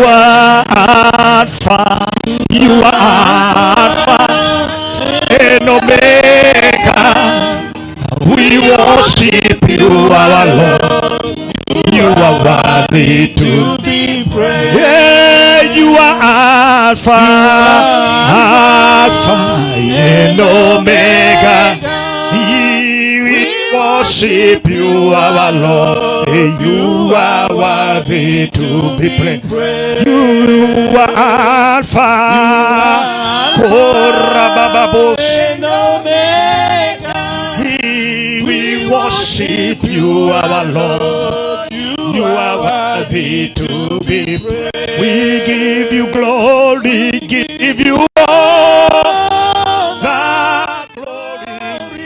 are Alpha. You are Alpha and Omega. We worship you, our Lord. You are worthy to be praised. Yeah, you are Alpha, Alpha and Omega. We worship you, our Lord. You are worthy to be praised. You are Alpha, and Omega. We worship you, our Lord. You are worthy to be praised. We give you glory, give you all the glory.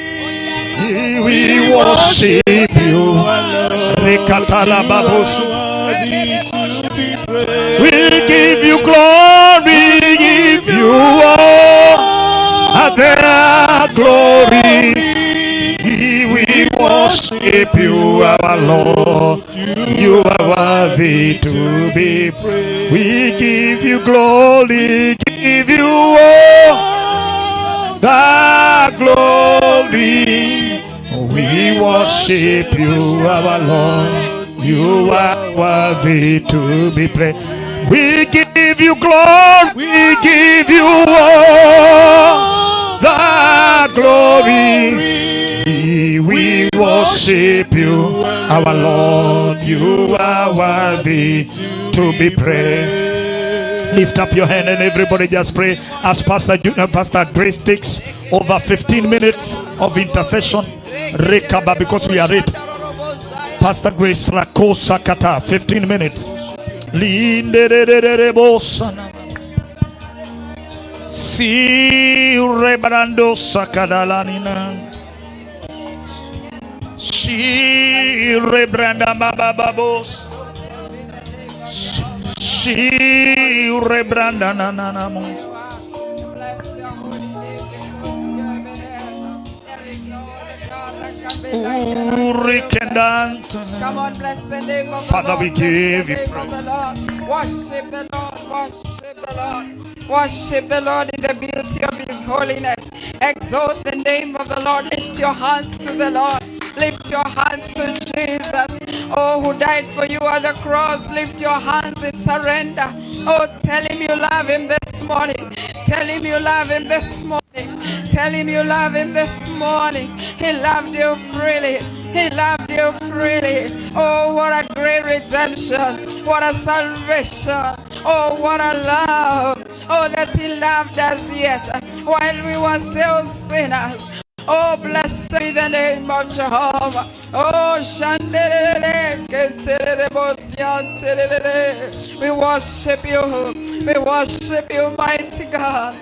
We worship you. We give you glory, give you all the glory. We worship you, our Lord. You are worthy to be praised. We give you glory, give you all the glory. We worship you, our Lord. You are worthy to be praised. We give you glory, we give you all the glory. We worship you, our Lord. You are worthy to be praised. Lift up your hand and everybody just pray as Pastor Grace takes over 15 minutes of intercession. Rekaba, because we are ready. Pastor Grace Rakosa Kata, 15 minutes. Si rebrando sakadalanina. Si rebranda bababos. Si rebranda nananamos. Come on, bless the name of Father, the Lord. we give you praise. Worship the Lord, worship the Lord. Worship the Lord in the beauty of His holiness. Exalt the name of the Lord. Lift your hands to the Lord. Lift your hands to Jesus. Oh, who died for you on the cross. Lift your hands in surrender. Oh, tell Him you love Him this morning. Tell Him you love Him this morning. Tell Him you love Him this morning. He loved you freely. He loved you freely. Oh, what a great redemption. What a salvation. Oh, what a love. Oh, that He loved us yet while we were still sinners. Oh, blessed be the name of Jehovah. Oh, we worship you. We worship you, mighty God.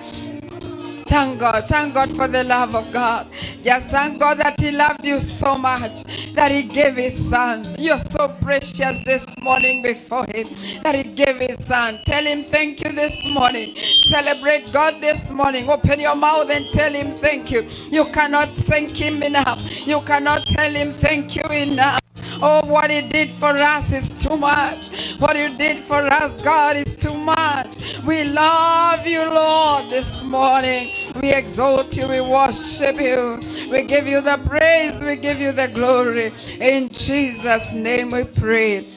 Thank God for the love of God. Just thank God that He loved you so much that He gave His Son. You're so precious this morning before Him that He gave His Son. Tell Him thank you this morning. Celebrate God this morning. Open your mouth and tell Him thank you. You cannot thank Him enough. You cannot tell Him thank you enough. Oh, what He did for us is too much. What You did for us, God, is too much. We love You, Lord, this morning. We exalt You. We worship You. We give You the praise. We give You the glory. In Jesus' name we pray.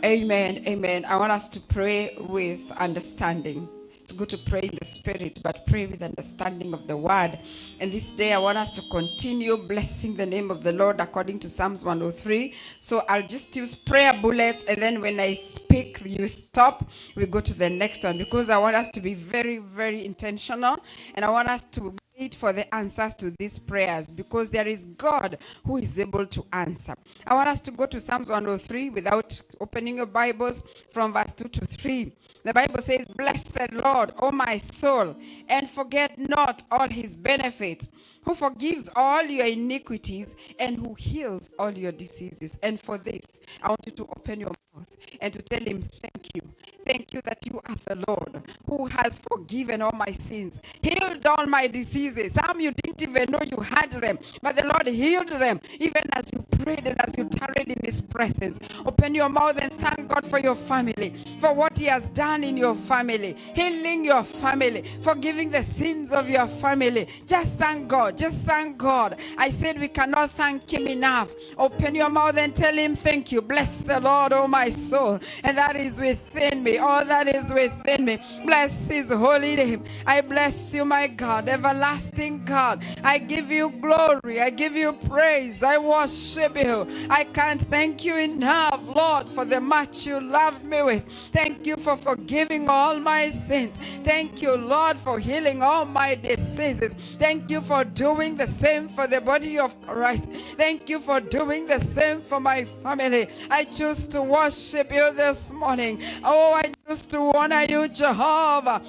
Amen. Amen. I want us to pray with understanding. It's good to pray in the Spirit, but pray with understanding of the Word. And this day I want us to continue blessing the name of the Lord according to Psalms 103. So I'll just use prayer bullets, and then when I speak, you stop. We go to the next one, because I want us to be very, very intentional, and I want us to wait for the answers to these prayers, because there is God who is able to answer. I want us to go to Psalms 103 without opening your Bibles, from verse 2 to 3. The Bible says, bless the Lord, O my soul, and forget not all His benefits, who forgives all your iniquities and who heals all your diseases. And for this, I want you to open your mouth and to tell Him thank you. Thank You that You are the Lord who has forgiven all my sins, healed all my diseases. Some you didn't even know you had them, but the Lord healed them even as you prayed and as you tarried in His presence. Open your mouth and thank God for your family, for what He has done in your family, healing your family, forgiving the sins of your family. Just thank God. Just thank God. I said we cannot thank Him enough. Open your mouth and tell Him thank you. Bless the Lord, oh my soul, and that is within me. All that is within me. Bless His holy name. I bless you, my God, everlasting God. I give you glory. I give you praise. I worship you. I can't thank you enough, Lord, for the much you loved me with. Thank you for forgiving all my sins. Thank you, Lord, for healing all my diseases. Thank you for doing the same for the body of Christ. Thank you for doing the same for my family. I choose to worship you this morning. Oh, I choose to honor you, Jehovah.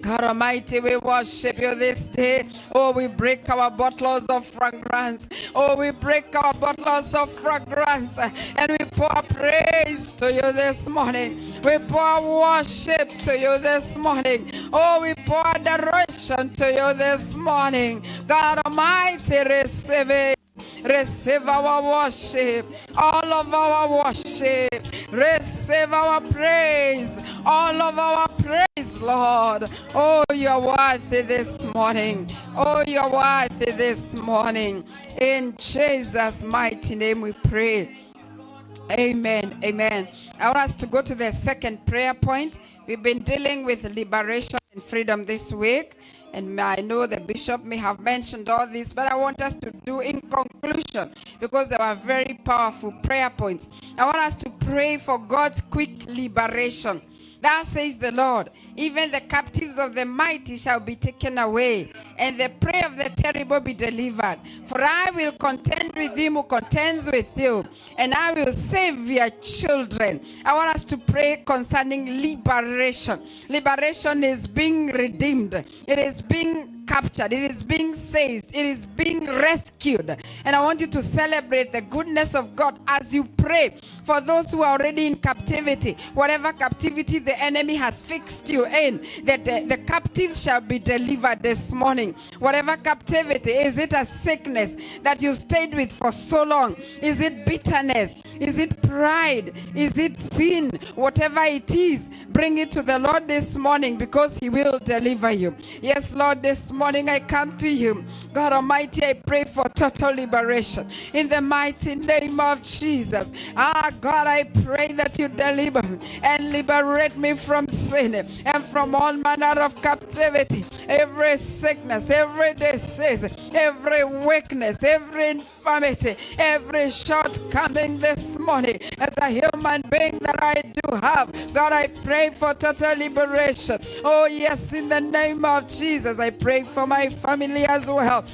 God Almighty, we worship you this day. Oh, we break our bottles of fragrance. Oh, we break our bottles of fragrance and we pour praise to you this morning. We pour worship to you this morning. Oh, we pour adoration to you this morning. God Almighty, receive it. Receive our worship, all of our worship. Receive our praise, all of our praise, Lord. Oh, you're worthy this morning. Oh, you're worthy this morning. In Jesus' mighty name we pray. Amen. Amen. I want us to go to the second prayer point. We've been dealing with liberation and freedom this week. And I know the bishop may have mentioned all this, but I want us to do in conclusion because they were very powerful prayer points. I want us to pray for God's quick liberation. Thus says the Lord, even the captives of the mighty shall be taken away, and the prey of the terrible be delivered. For I will contend with him who contends with you, and I will save your children. I want us to pray concerning liberation. Liberation is being redeemed. It is being captured. It is being seized. It is being rescued. And I want you to celebrate the goodness of God as you pray for those who are already in captivity. Whatever captivity the enemy has fixed you in, that the captives shall be delivered this morning. Whatever captivity, is it a sickness that you stayed with for so long? Is it bitterness? Is it pride? Is it sin? Whatever it is, bring it to the Lord this morning because He will deliver you. Yes, Lord, this morning I come to you. God Almighty, I pray for total liberation in the mighty name of Jesus. God, I pray that you deliver me and liberate me from sin and from all manner of captivity. Every sickness, every disease, every weakness, every infirmity, every shortcoming this morning as a human being that I do have. God, I pray for total liberation. Oh yes, in the name of Jesus, I pray for my family as well.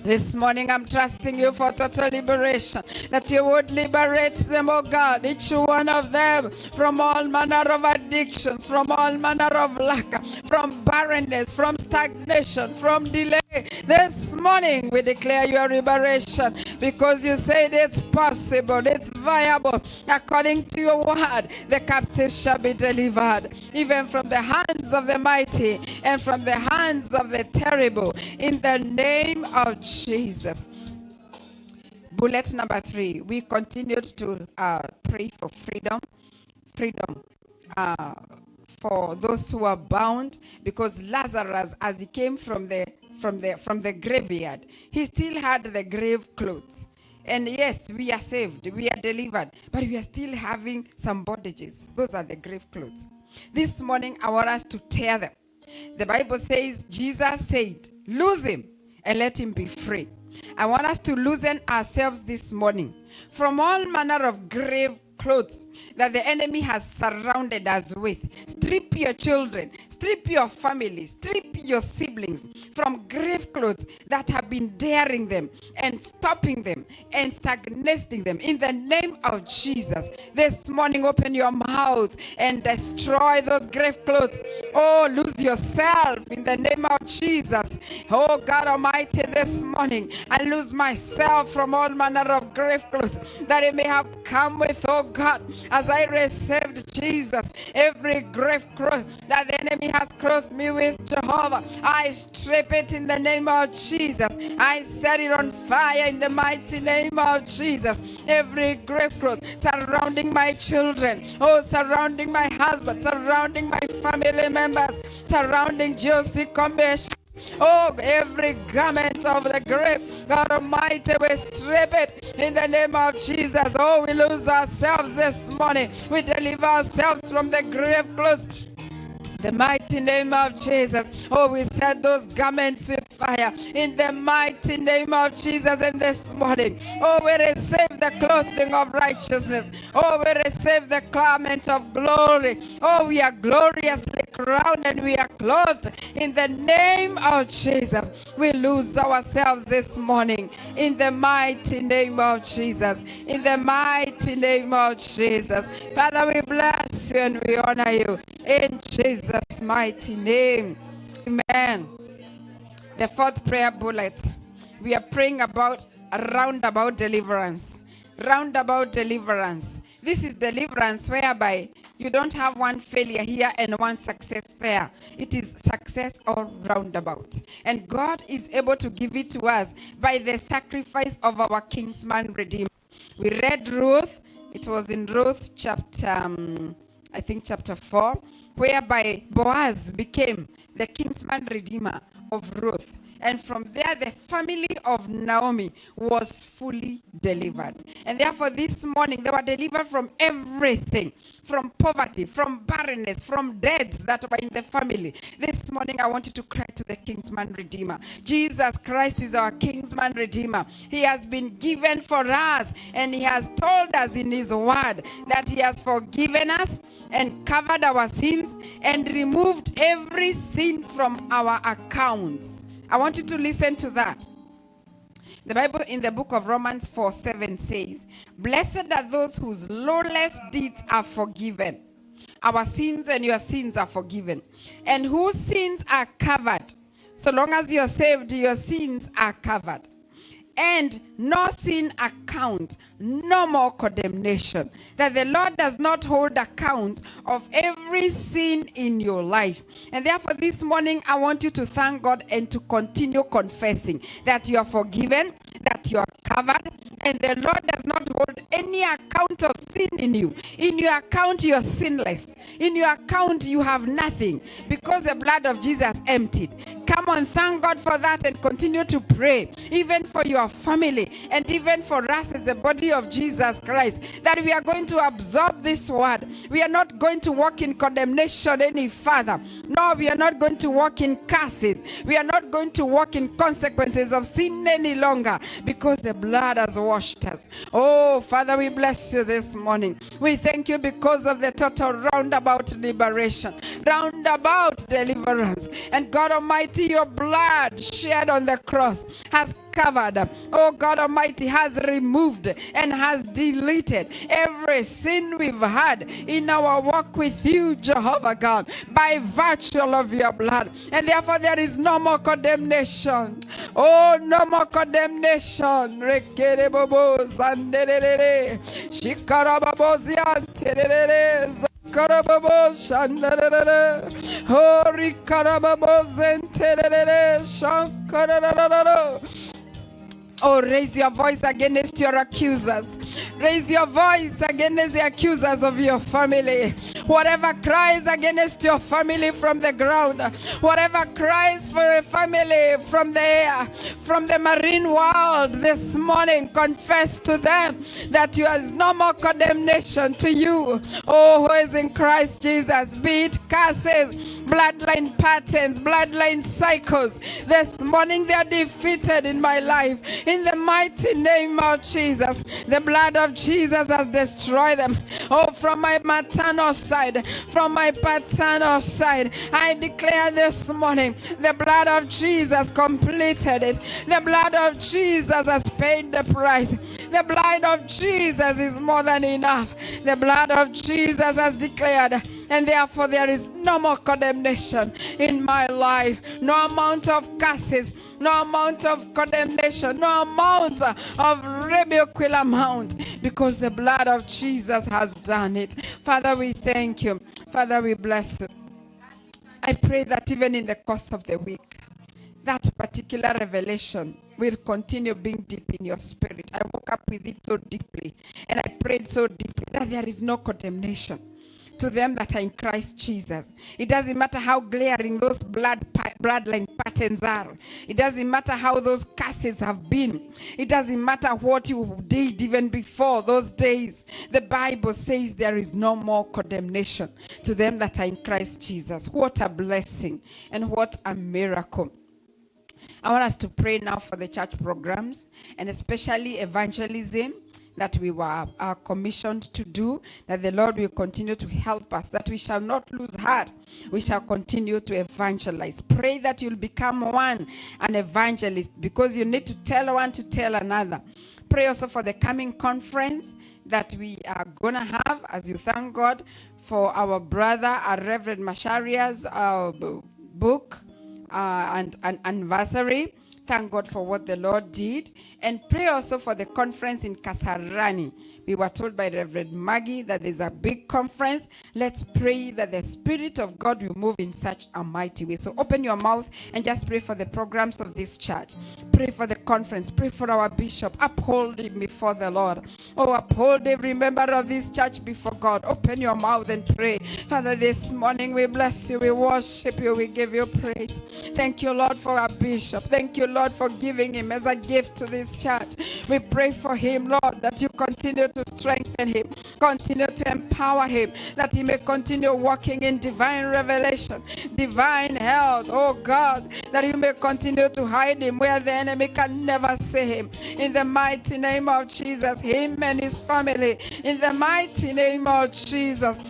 This morning I'm trusting you for total liberation, that you would liberate them, oh God, each one of them from all manner of addictions, from all manner of lack, from barrenness, from stagnation, from delay. This morning we declare your liberation because you said it's possible, it's viable. According to your word, the captives shall be delivered, even from the hands of the mighty and from the hands of the terrible, in the name of Jesus. Bullet number 3, we continued to pray for freedom for those who are bound, because Lazarus, as he came from the graveyard, he still had the grave clothes. And yes, we are saved, we are delivered, but we are still having some bondages. Those are the grave clothes. This morning, I want us to tear them. The Bible says, Jesus said, loose him and let him be free. I want us to loosen ourselves this morning from all manner of grave clothes that the enemy has surrounded us with. Strip your children, strip your family, strip your siblings from grave clothes that have been daring them and stopping them and stagnating them. In the name of Jesus, this morning open your mouth and destroy those grave clothes. Oh, lose yourself in the name of Jesus. Oh God Almighty, this morning I lose myself from all manner of grave clothes that it may have come with, oh God. as I received Jesus, every grave cloth that the enemy has clothed me with, Jehovah, I strip it in the name of Jesus. I set it on fire in the mighty name of Jesus. Every grave cloth surrounding my children, surrounding my husband, surrounding my family members, surrounding Josie Combesh. Every garment of the grave, God Almighty, we strip it in the name of Jesus. We lose ourselves this morning. We deliver ourselves from the grave clothes. The mighty name of Jesus. We set those garments with fire in the mighty name of Jesus. And this morning, we receive the clothing of righteousness. We receive the garment of glory. We are gloriously crowned and we are clothed in the name of Jesus. We lose ourselves this morning in the mighty name of Jesus. In the mighty name of Jesus. Father, we bless you and we honor you in Jesus' mighty name. Amen. The fourth prayer bullet, we are praying about a roundabout deliverance. Roundabout deliverance. This is deliverance whereby you don't have one failure here and one success there. It is success all roundabout. And God is able to give it to us by the sacrifice of our kinsman redeemer. We read Ruth. It was in Ruth chapter 4, whereby Boaz became the kinsman redeemer of Ruth. And from there, the family of Naomi was fully delivered. And therefore, this morning, they were delivered from everything, from poverty, from barrenness, from deaths that were in the family. This morning, I want you to cry to the kinsman redeemer. Jesus Christ is our kinsman redeemer. He has been given for us, and he has told us in his word that he has forgiven us and covered our sins and removed every sin from our accounts. I want you to listen to that. The Bible in the book of Romans 4:7 says, "Blessed are those whose lawless deeds are forgiven." Our sins and your sins are forgiven. And whose sins are covered. So long as you're saved, your sins are covered. And no sin account, no more condemnation. That the Lord does not hold account of every sin in your life. And therefore this morning I want you to thank God and to continue confessing that you are forgiven, that you are covered, and the Lord does not hold any account of sin in you. In your account you are sinless. In your account you have nothing because the blood of Jesus emptied. Come on, thank God for that and continue to pray, even for your family and even for us as the body of Jesus Christ, that we are going to absorb this word. We are not going to walk in condemnation any further. No, we are not going to walk in curses. We are not going to walk in consequences of sin any longer because the blood has washed us. Oh, Father, we bless you this morning. We thank you because of the total roundabout liberation, roundabout deliverance. And God Almighty, your blood shed on the cross has covered, oh God Almighty, has removed and has deleted every sin we've had in our walk with you, Jehovah God, by virtue of your blood. And therefore there is no more condemnation. Oh, no more condemnation. Oh, raise your voice against your accusers. Raise your voice against the accusers of your family. Whatever cries against your family from the ground, whatever cries for a family from the air, from the marine world this morning, confess to them that there is no more condemnation to you. Oh, who is in Christ Jesus, be it curses, bloodline patterns, bloodline cycles. This morning they are defeated in my life. In the mighty name of Jesus, the blood of Jesus has destroyed them. Oh, from my maternal side, from my paternal side, I declare this morning, the blood of Jesus completed it. The blood of Jesus has paid the price. The blood of Jesus is more than enough. The blood of Jesus has declared, and therefore there is no more condemnation in my life. No amount of curses, no amount of condemnation, no amount of rebuke will amount, because the blood of Jesus has done it. Father, we thank you. Father, we bless you. I pray that even in the course of the week, that particular revelation will continue being deep in your spirit. I woke up with it so deeply, and I prayed so deeply that there is no condemnation to them that are in Christ Jesus. It doesn't matter how glaring those bloodline patterns are. It doesn't matter how those curses have been. It doesn't matter what you did even before those days. The Bible says there is no more condemnation to them that are in Christ Jesus. What a blessing and what a miracle. I want us to pray now for the church programs and especially evangelism that we were commissioned to do, that the Lord will continue to help us, that we shall not lose heart. We shall continue to evangelize. Pray that you'll become an evangelist, because you need to tell one to tell another. Pray also for the coming conference that we are going to have, as you thank God for our brother, Reverend Masharia's book and anniversary. Thank God for what the Lord did. And pray also for the conference in Kasarani. We were told by Reverend Maggie that there's a big conference. Let's pray that the Spirit of God will move in such a mighty way. So open your mouth and just pray for the programs of this church. Pray for the conference. Pray for our bishop. Uphold him before the Lord. Oh, uphold every member of this church before God. Open your mouth and pray. Father, this morning we bless you. We worship you. We give you praise. Thank you, Lord, for our bishop. Thank you, Lord, for giving him as a gift to this church. We pray for him, Lord, that you continue to strengthen him, continue to empower him, that he may continue walking in divine revelation, divine health, oh God, that you may continue to hide him where the enemy can never see him. In the mighty name of Jesus, him and his family, in the mighty name of Jesus.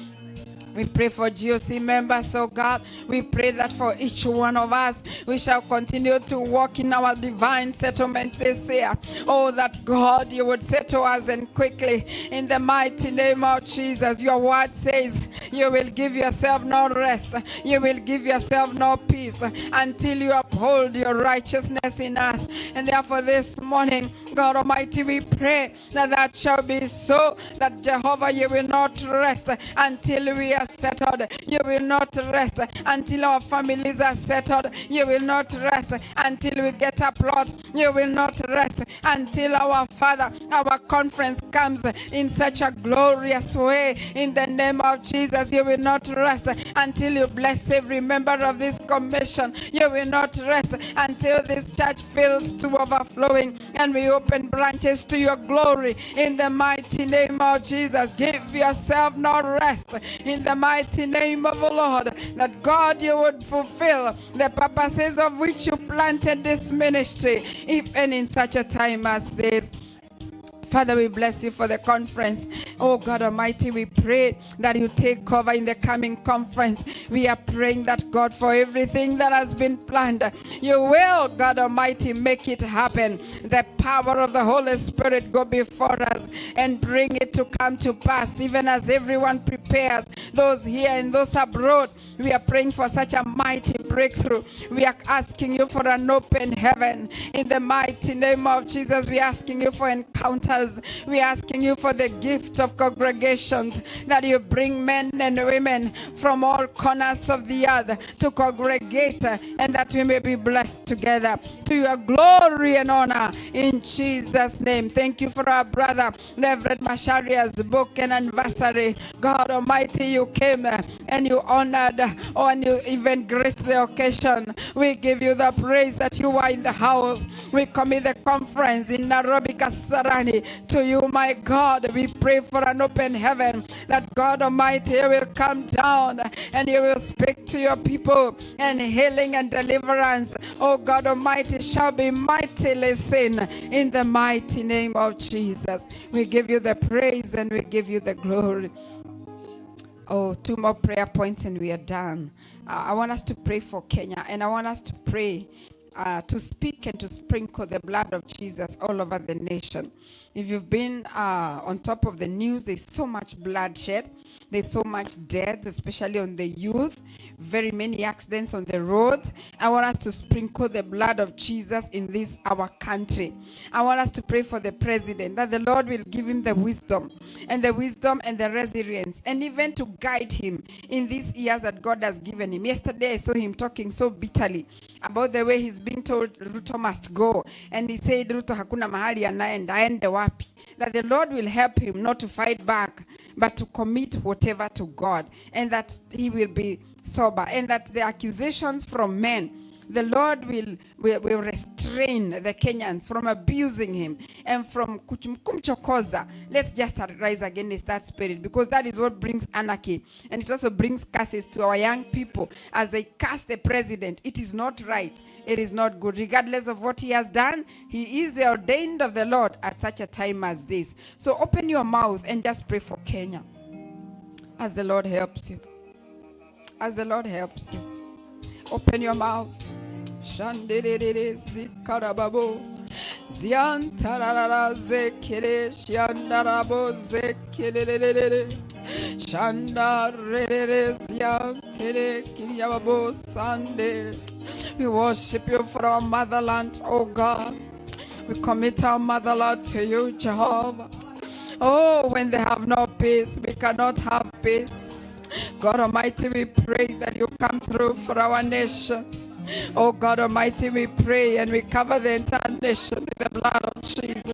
We pray for GOC members, oh God. We pray that for each one of us, we shall continue to walk in our divine settlement this year. Oh, that God, you would settle us and quickly. In the mighty name of Jesus, your word says you will give yourself no rest. You will give yourself no peace until you uphold your righteousness in us. And therefore this morning, God Almighty, we pray that that shall be so, that Jehovah, you will not rest until we are settled. You will not rest until our families are settled. You will not rest until we get a plot. You will not rest until our Father, our conference comes in such a glorious way. In the name of Jesus, you will not rest until you bless every member of this commission. You will not rest until this church fills to overflowing and we open branches to your glory. In the mighty name of Jesus, give yourself no rest. In the mighty name of the Lord, that God, you would fulfill the purposes of which you planted this ministry, even in such a time as this. Father, we bless you for the conference. Oh God Almighty, we pray that you take over in the coming conference. We are praying that, God, for everything that has been planned, you will, God Almighty, make it happen. The power of the Holy Spirit go before us and bring it to come to pass, even as everyone prepares, those here and those abroad. We are praying for such a mighty breakthrough. We are asking you for an open heaven. In the mighty name of Jesus, we are asking you for encounters. We are asking you for the gift of congregations, that you bring men and women from all corners of the earth to congregate, and that we may be blessed together to your glory and honor. In Jesus' name, thank you for our brother Reverend Masharia's book and anniversary. God Almighty, you came and you honored, and you even graced the occasion. We give you the praise that you are in the house. We commit the conference in Nairobi, Kasarani to you, my God. We pray for an open heaven, that God Almighty will come down and you will speak to your people, and healing and deliverance, oh God Almighty, shall be mightily seen in the mighty name of Jesus. We give you the praise and we give you the glory. Oh, 2 more prayer points and we are done. I want us to pray for Kenya, and I want us to pray to speak and to sprinkle the blood of Jesus all over the nation. If you've been on top of the news, there's so much bloodshed. There's so much death, especially on the youth. very many accidents on the road. I want us to sprinkle the blood of Jesus in this our country. I want us to pray for the president, that the Lord will give him the wisdom and the resilience, and even to guide him in these years that God has given him. Yesterday I saw him talking so bitterly about the way he's being told Ruto must go, and he said Ruto hakuna mahali anaenda, aende wapi. That the Lord will help him not to fight back, but to commit whatever to God, and that he will be sober, and that the accusations from men, the Lord will restrain the Kenyans from abusing him and from kumchokoza. Let's just rise against that spirit, because that is what brings anarchy, and it also brings curses to our young people as they curse the president. It is not right. It is not good. Regardless of what he has done, he is the ordained of the Lord at such a time as this. So open your mouth and just pray for Kenya as the Lord helps you. As the Lord helps you. Open your mouth. Shandelele zikarababo ziantarara zekere shandarabo zekelelele shandarere ziantere kiyababo sande. We worship you for our motherland, oh God. We commit our motherland to you, Jehovah. Oh, when they have no peace, we cannot have peace. God Almighty, we pray that you come through for our nation. Oh God Almighty, we pray and we cover the entire nation with the blood of Jesus.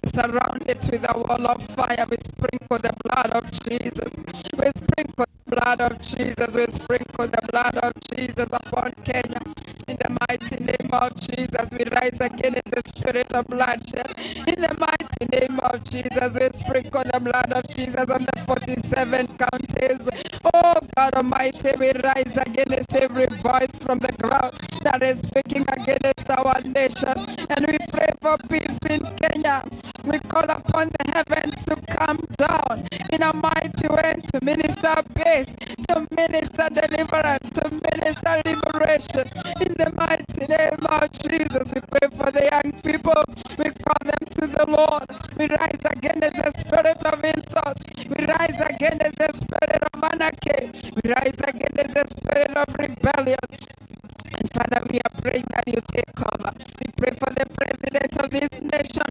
We surround it with a wall of fire. We sprinkle the blood of Jesus. We sprinkle the blood of Jesus. We sprinkle the blood of Jesus upon Kenya. In the mighty name of Jesus, we rise against the spirit of bloodshed. In the mighty name of Jesus, we sprinkle the blood of Jesus on the 47 counties. Oh God Almighty, we rise against every voice from the ground that is speaking against our nation. And we pray for peace in Kenya. We call upon the heavens to come down in a mighty way to minister peace, to minister deliverance, to minister liberation. In the mighty name of Jesus, we pray for the young people. We call them to the Lord. We rise against the spirit of insult. We rise against the spirit of anarchy. We rise against the spirit of rebellion. And Father, we are praying that you take over. We pray for the president of this nation.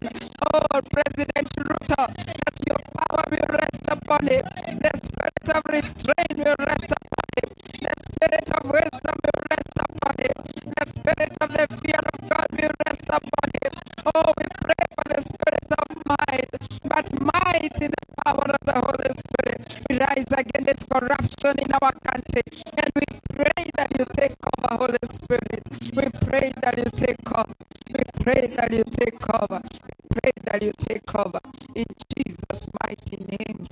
Oh, President Ruto, that your power will rest upon him. The spirit of restraint will rest upon him. The spirit of wisdom will rest upon him. The spirit of the fear of God will rest upon him. Oh, we pray for the spirit of might, but might in the power of the Holy Spirit. We rise against corruption in our country, and we pray that you take over, Holy Spirit. We pray that you take over. We pray that you take over. We pray that you take over. In Jesus' mighty name.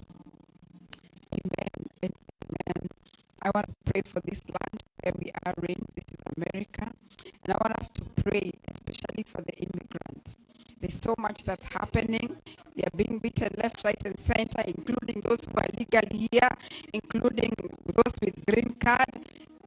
Amen and amen. I want to pray for this land where we are in. This is America. And I want us to pray, especially for the immigrants. There's so much that's happening. They are being beaten left, right, and center, including those who are legally here, including those with green card.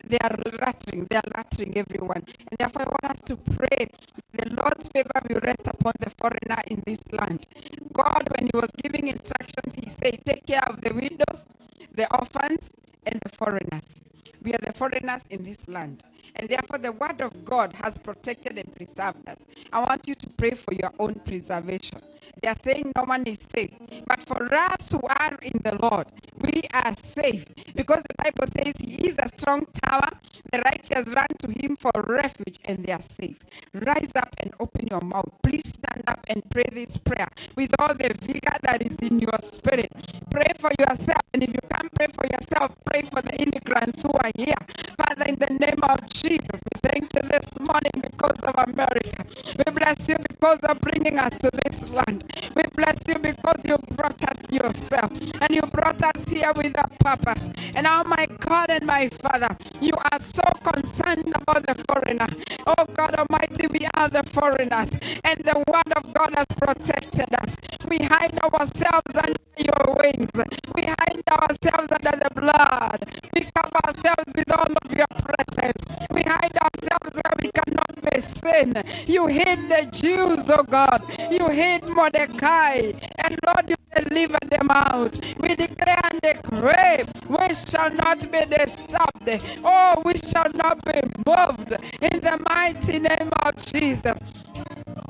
They are lattering everyone. And therefore I want us to pray the Lord's favor will rest upon the foreigner in this land. God, when he was giving instructions, he said, take care of the widows, the orphans, and the foreigners. We are the foreigners in this land. And therefore the word of God has protected and preserved us. I want you to pray for your own preservation. They are saying no one is safe. But for us who are in the Lord, we are safe. Because the Bible says he is a strong tower. The righteous run to him for refuge and they are safe. Rise up and open your mouth. Please stand up and pray this prayer with all the vigor that is in your spirit. Pray for yourself. And if you can't pray for yourself, pray for the immigrants who are here. Father, in the name of Jesus, we thank you this morning because of America. We bless you because of bringing us to this land. We bless you because you brought us yourself. And you brought us here with a purpose. And oh my God and my Father, you are so concerned about the foreigner. Oh God Almighty, we are the foreigners. And the word of God has protected us. We hide ourselves under your wings. We hide ourselves under the blood. We cover ourselves with all of your presence. We hide ourselves where we cannot be sin. You hid the Jews, oh God. You hid Mordecai. And Lord, you delivered them out. We declare and decree, we shall not be disturbed. Oh, we shall not be moved. In the mighty name of Jesus.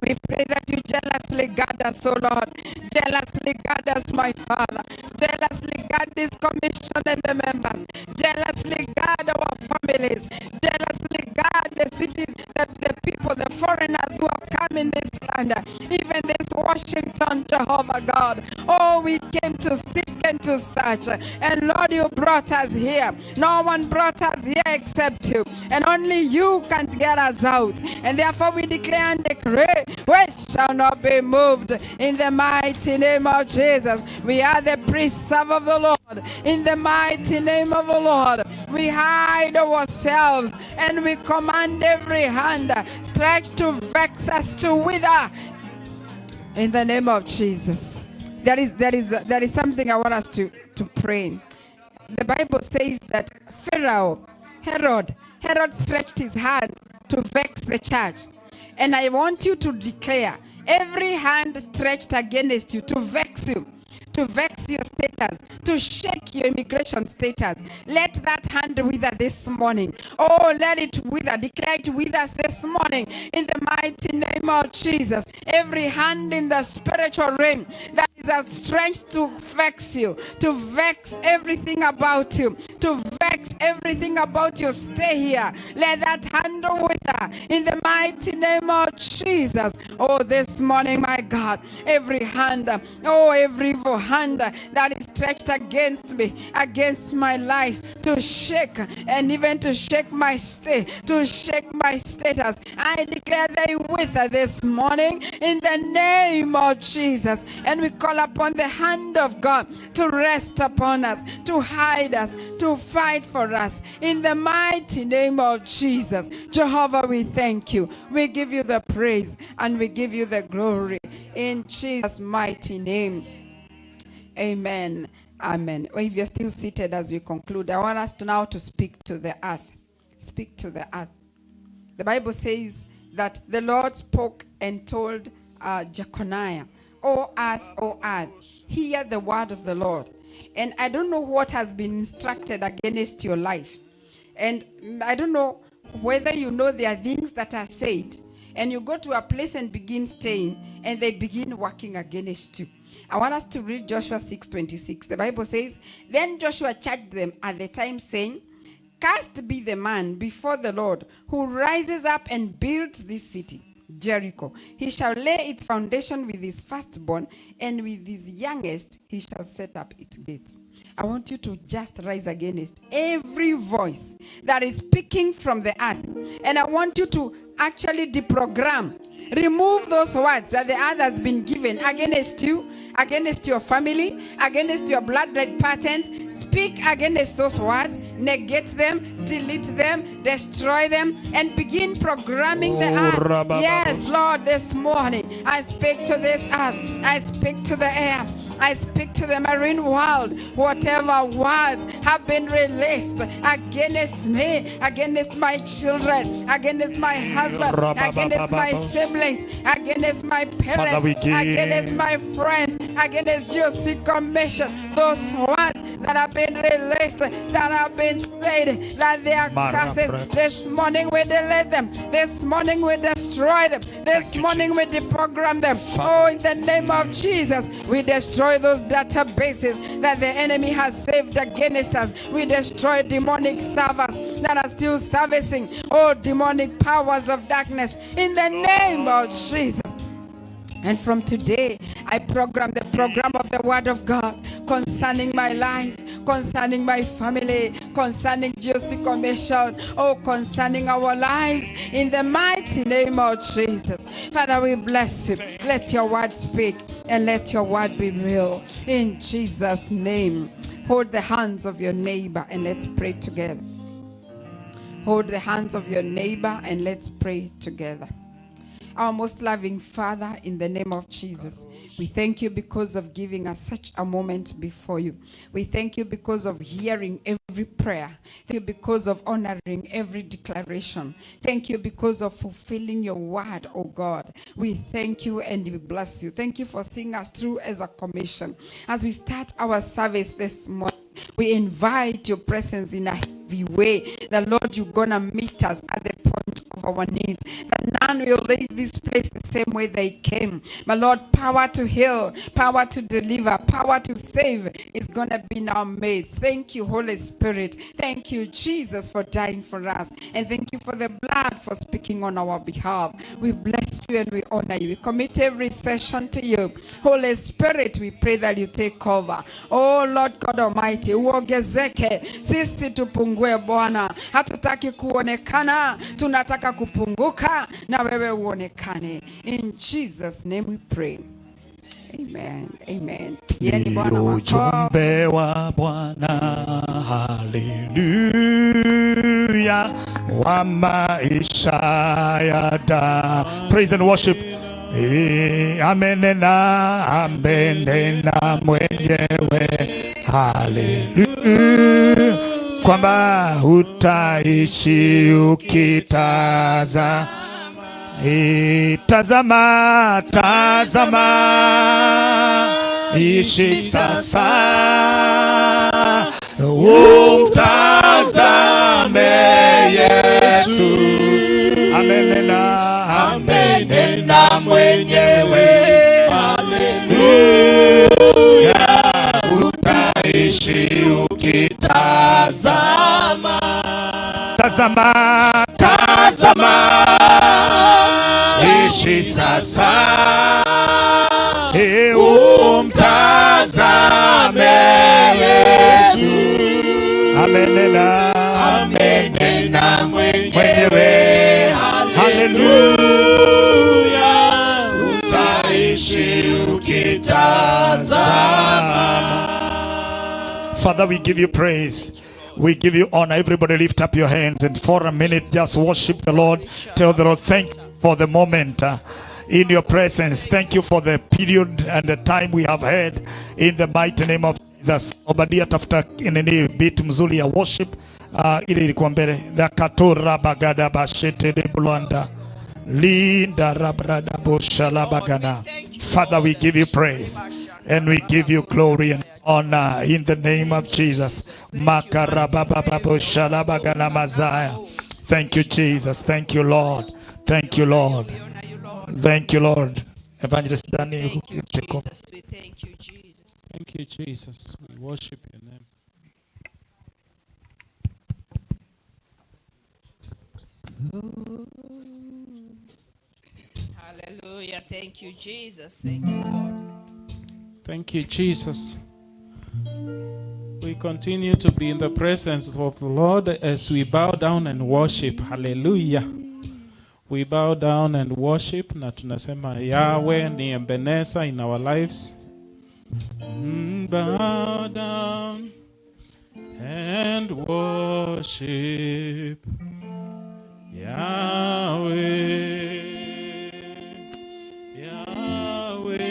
We pray that you jealously guard us, oh Lord. Jealously guard us, my Father. Jealously guard this commission and the members. Jealously guard our families. Jealously guard the cities, the people, the foreigners who have come in this land. Even this Washington, Jehovah God. Oh, we came to seek and to search. And Lord, you brought us here. No one brought us here except you. And only you can get us out. And therefore we declare and decree, we shall not be moved. In the mighty name of Jesus. We are the priests of the Lord. In the mighty name of the Lord. We hide ourselves and we command every hand stretched to vex us to wither. In the name of Jesus. There is something I want us to pray. The Bible says that Herod stretched his hand to vex the church. And I want you to declare every hand stretched against you to vex you, to vex your status, to shake your immigration status. Let that hand wither this morning. Oh, let it wither. Declare it with us this morning in the mighty name of Jesus. Every hand in the spiritual realm that is outstretched to vex you, to vex everything about you, to vex everything about you. Stay here. Let that hand wither in the mighty name of Jesus. Oh, this morning, my God, every hand, every evil hand that is stretched against me, against my life, to shake and even to shake my state, to shake my status. I declare they wither this morning in the name of Jesus. And we call upon the hand of God to rest upon us, to hide us, to fight for us in the mighty name of Jesus. Jehovah, we thank you. We give you the praise and we give you the glory in Jesus' mighty name. Amen. Amen. Well, if you're still seated as we conclude, I want us to now to speak to the earth. Speak to the earth. The Bible says that the Lord spoke and told Jeconiah, O earth, hear the word of the Lord. And I don't know what has been instructed against your life. And I don't know whether you know there are things that are said, and you go to a place and begin staying, and they begin working against you. I want us to read Joshua 6:26. The Bible says, then Joshua charged them at the time, saying, cursed be the man before the Lord who rises up and builds this city, Jericho. He shall lay its foundation with his firstborn, and with his youngest he shall set up its gates. I want you to just rise against every voice that is speaking from the earth. And I want you to actually deprogram, remove those words that the earth has been given against you, against your family, against your blood red patterns. Speak against those words, negate them, delete them, destroy them, and begin programming the earth. Yes, Lord, this morning I speak to this earth. I speak to the air. I speak to the marine world. Whatever words have been released against me, against my children, against my husband, against my siblings, against my parents, against my friends, against GOC Commission, those words that have been released, that have been said, that they are curses. This morning we delete them. This morning we destroy them. This morning we deprogram them. Oh, in the name of Jesus, we destroy those databases that the enemy has saved against us. We destroy demonic servers that are still servicing, oh, demonic powers of darkness in the name of Jesus. And from today, I program the program of the Word of God concerning my life, concerning my family, concerning GOC Commission, oh, concerning our lives, in the mighty name of Jesus. Father, we bless you. Let your word speak and let your word be real. In Jesus' name, hold the hands of your neighbor and let's pray together. Hold the hands of your neighbor and let's pray together. our most loving Father, in the name of Jesus, we thank you because of giving us such a moment before you. We thank you because of hearing every prayer. Thank you because of honoring every declaration. Thank you because of fulfilling your word, oh God. We thank you and we bless you. Thank you for seeing us through as a commission. As we start our service this morning, we invite your presence in a heavy way. The Lord, you're gonna meet us at the point of our needs. That none will leave this place the same way they came. My Lord, power to heal, power to deliver, power to save is gonna be in our midst. Thank you, Holy Spirit. Thank you, Jesus, for dying for us. And thank you for the blood for speaking on our behalf. We bless you and we honor you. We commit every session to you. Holy Spirit, we pray that you take over. Oh Lord God Almighty, uongezeke, sisi tupungue Bwana. Hatutaki kuonekana, tunataka kupunguka na wewe uonekane. In Jesus' name we pray. Amen. Amen. Ni ujumbe wa Bwana, haleluya, wa maisha ya da. Praise and worship. Amenena mwenyewe, haleluya, kwamba utaishi ukitaza. Tazama, ishi sasa, umtazame Yesu. Amenena mwenyewe, haleluya, utaishi ukitazama. Tazama, ishi sasa, umtazame Yesu. Amenena mwenyewe, haleluya, utaishi ukitazama. Father, we give you praise. We give you honor. Everybody lift up your hands and for a minute just worship the Lord. Tell the Lord, thank you for the moment in your presence. Thank you for the period and the time we have had in the mighty name of Jesus. Obadia tafuta nini beat mzuri ya worship ile ilikuwa mbele. Dakatora bagada bashete de blonda. Linda rabrada boshala bagana. Father, we give you praise and we give you glory and honor in the name of Jesus. Makarababa boshala bagana mazaya. Thank you, Jesus. Thank you, Lord. Thank you, Lord. Thank you, Lord. Evangelist Daniel. Thank you, Jesus. We thank you, Jesus. Thank you, Jesus. We worship your name. Hallelujah. Thank you, Jesus. Thank you, Lord. Thank you, Jesus. We continue to be in the presence of the Lord as we bow down and worship. Hallelujah. We bow down and worship. Na tunasema Yahweh ni Ebenezer in our lives. Bow down and worship Yahweh. Yahweh,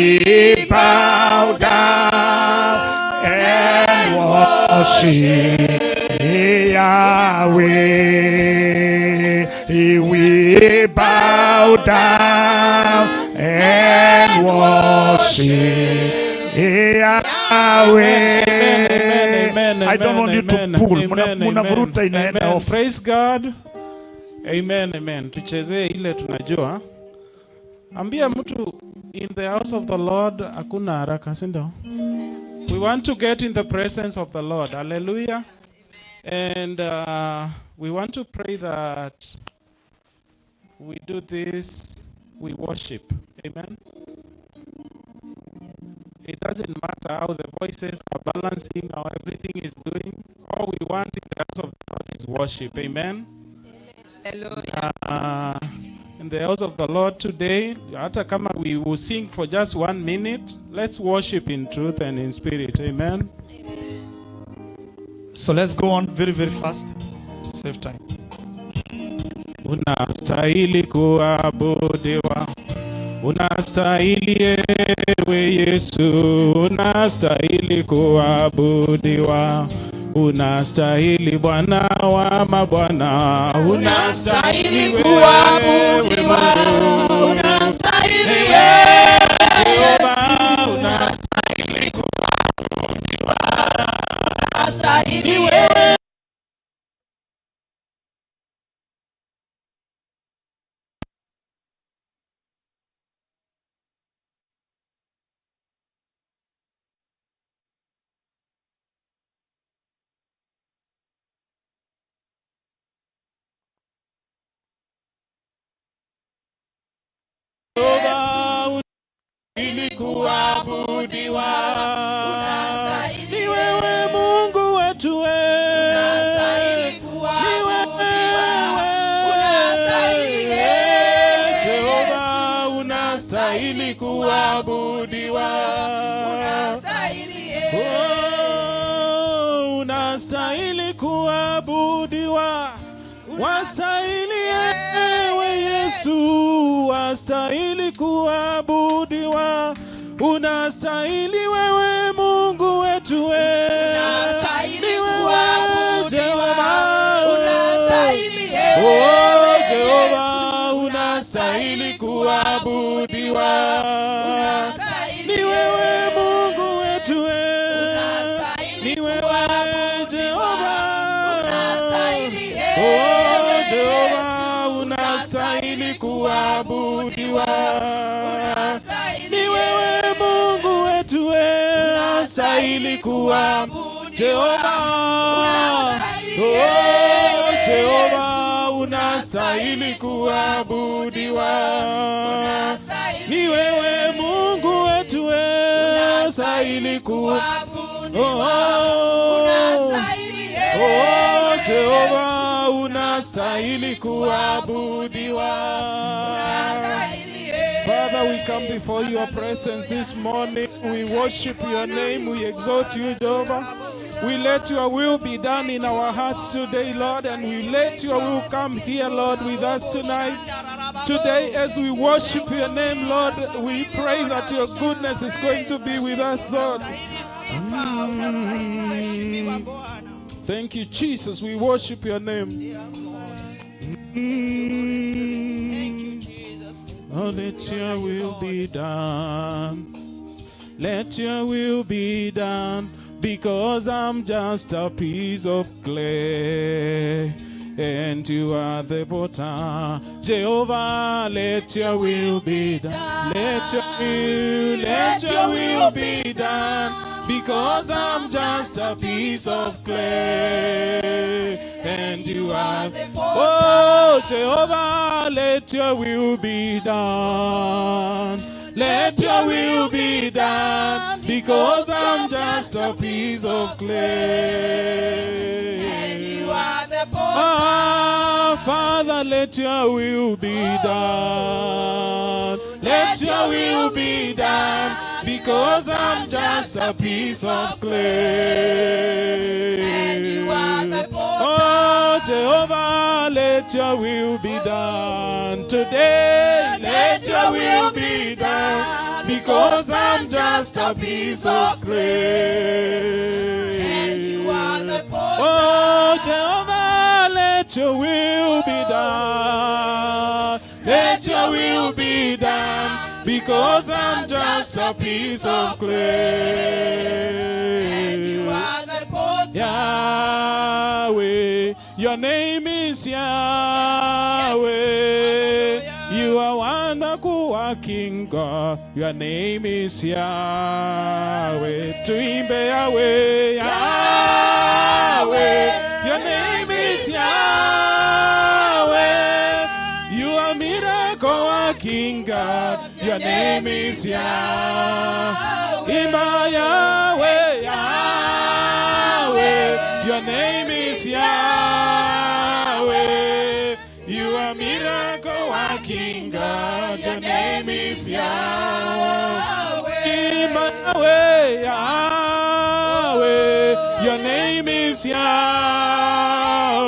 we bow down and worship Yahweh, we bow down and worship Yahweh. amen, I don't want you to amen, pull. amen, Munavuruta amen, inaenda amen. off. Praise God. Amen, amen. Tuchezee ile tunajua. Ambia mtu, in the house of the Lord hakuna haraka, si ndio? We want to get in the presence of the Lord. Hallelujah. And we want to pray that we do this, we worship. Amen. It doesn't matter how the voices are balancing, how everything is doing. All we want in the house of the Lord is worship. Amen. Hallelujah. In the house of the Lord today, hata kama we will sing for just 1 minute, let's worship in truth and in spirit. Amen. So let's go on very, very fast. Save time. Unastahili kuabudiwa, unastahili ewe Yesu, unastahili kuabudiwa, unastahili Bwana wa mabwana, unastahili kuabudiwa, unastahili Yehova, unastahili kuabudiwa, unastahili wewe. Ili kuabudiwa, ni wewe Mungu wetu, unastahili kuabudiwa, unastahili Jehova, unastahili kuabudiwa, unastahili unastahili kuabudiwa, wastahili ewe Yesu, wastahili kuabudiwa, unastahili wewe Mungu wetu, unastahili kuabudiwa, unastahili Jehova, unastahili kuabudiwa, unastahili wewe Mungu wetu, unastahili wewe Jehova, unastahili Jehova, unastahili kuabudiwa, ni wewe Mungu wetu, unastahili kuabudiwa, Jehova, Jehova, unastahili kuabudiwa, ni wewe Mungu wetu, unastahili kuabudiwa, Jehova, unastahili kuabudiwa. Father, we come before your presence this morning. We worship your name. We exalt you, Jehovah. We let your will be done in our hearts today, Lord, and we let your will come here, Lord, with us tonight. Today, as we worship your name, Lord, we pray that your goodness is going to be with us, Lord. Thank you, Jesus. We worship your name. Thank you, Jesus. Oh, let your will be done. Let your will be done, because I'm just a piece of clay, and you are the potter. Jehovah, let your will be done. Let your will be done, because I'm just a piece of clay, and you are the potter. Oh, Jehovah, let your will be done. Let your will be done, because I'm just a piece of clay, And you are the potter. Ah, Father, let your will be done. Let your will be done, because I'm just a piece of clay. And you are the potter. Oh, Jehovah, let your will be done today. Let your will be done, because I'm just a piece of clay. And you are the potter. Oh, Jehovah, let your will be done. Let your will be done, because I'm just a piece of clay. And you are the potter. Yahweh, your name is Yahweh. You are wonderful working God. Your name is Yahweh. Tuimbe Yahweh, Yahweh. Your name is Yahweh. You are miracle working God. Your name is Yahweh. Imba Yahweh, Yahweh. Your name is Yahweh. You are miracle working God. Your name is Yahweh. Imba Yahweh, Yahweh. Your name is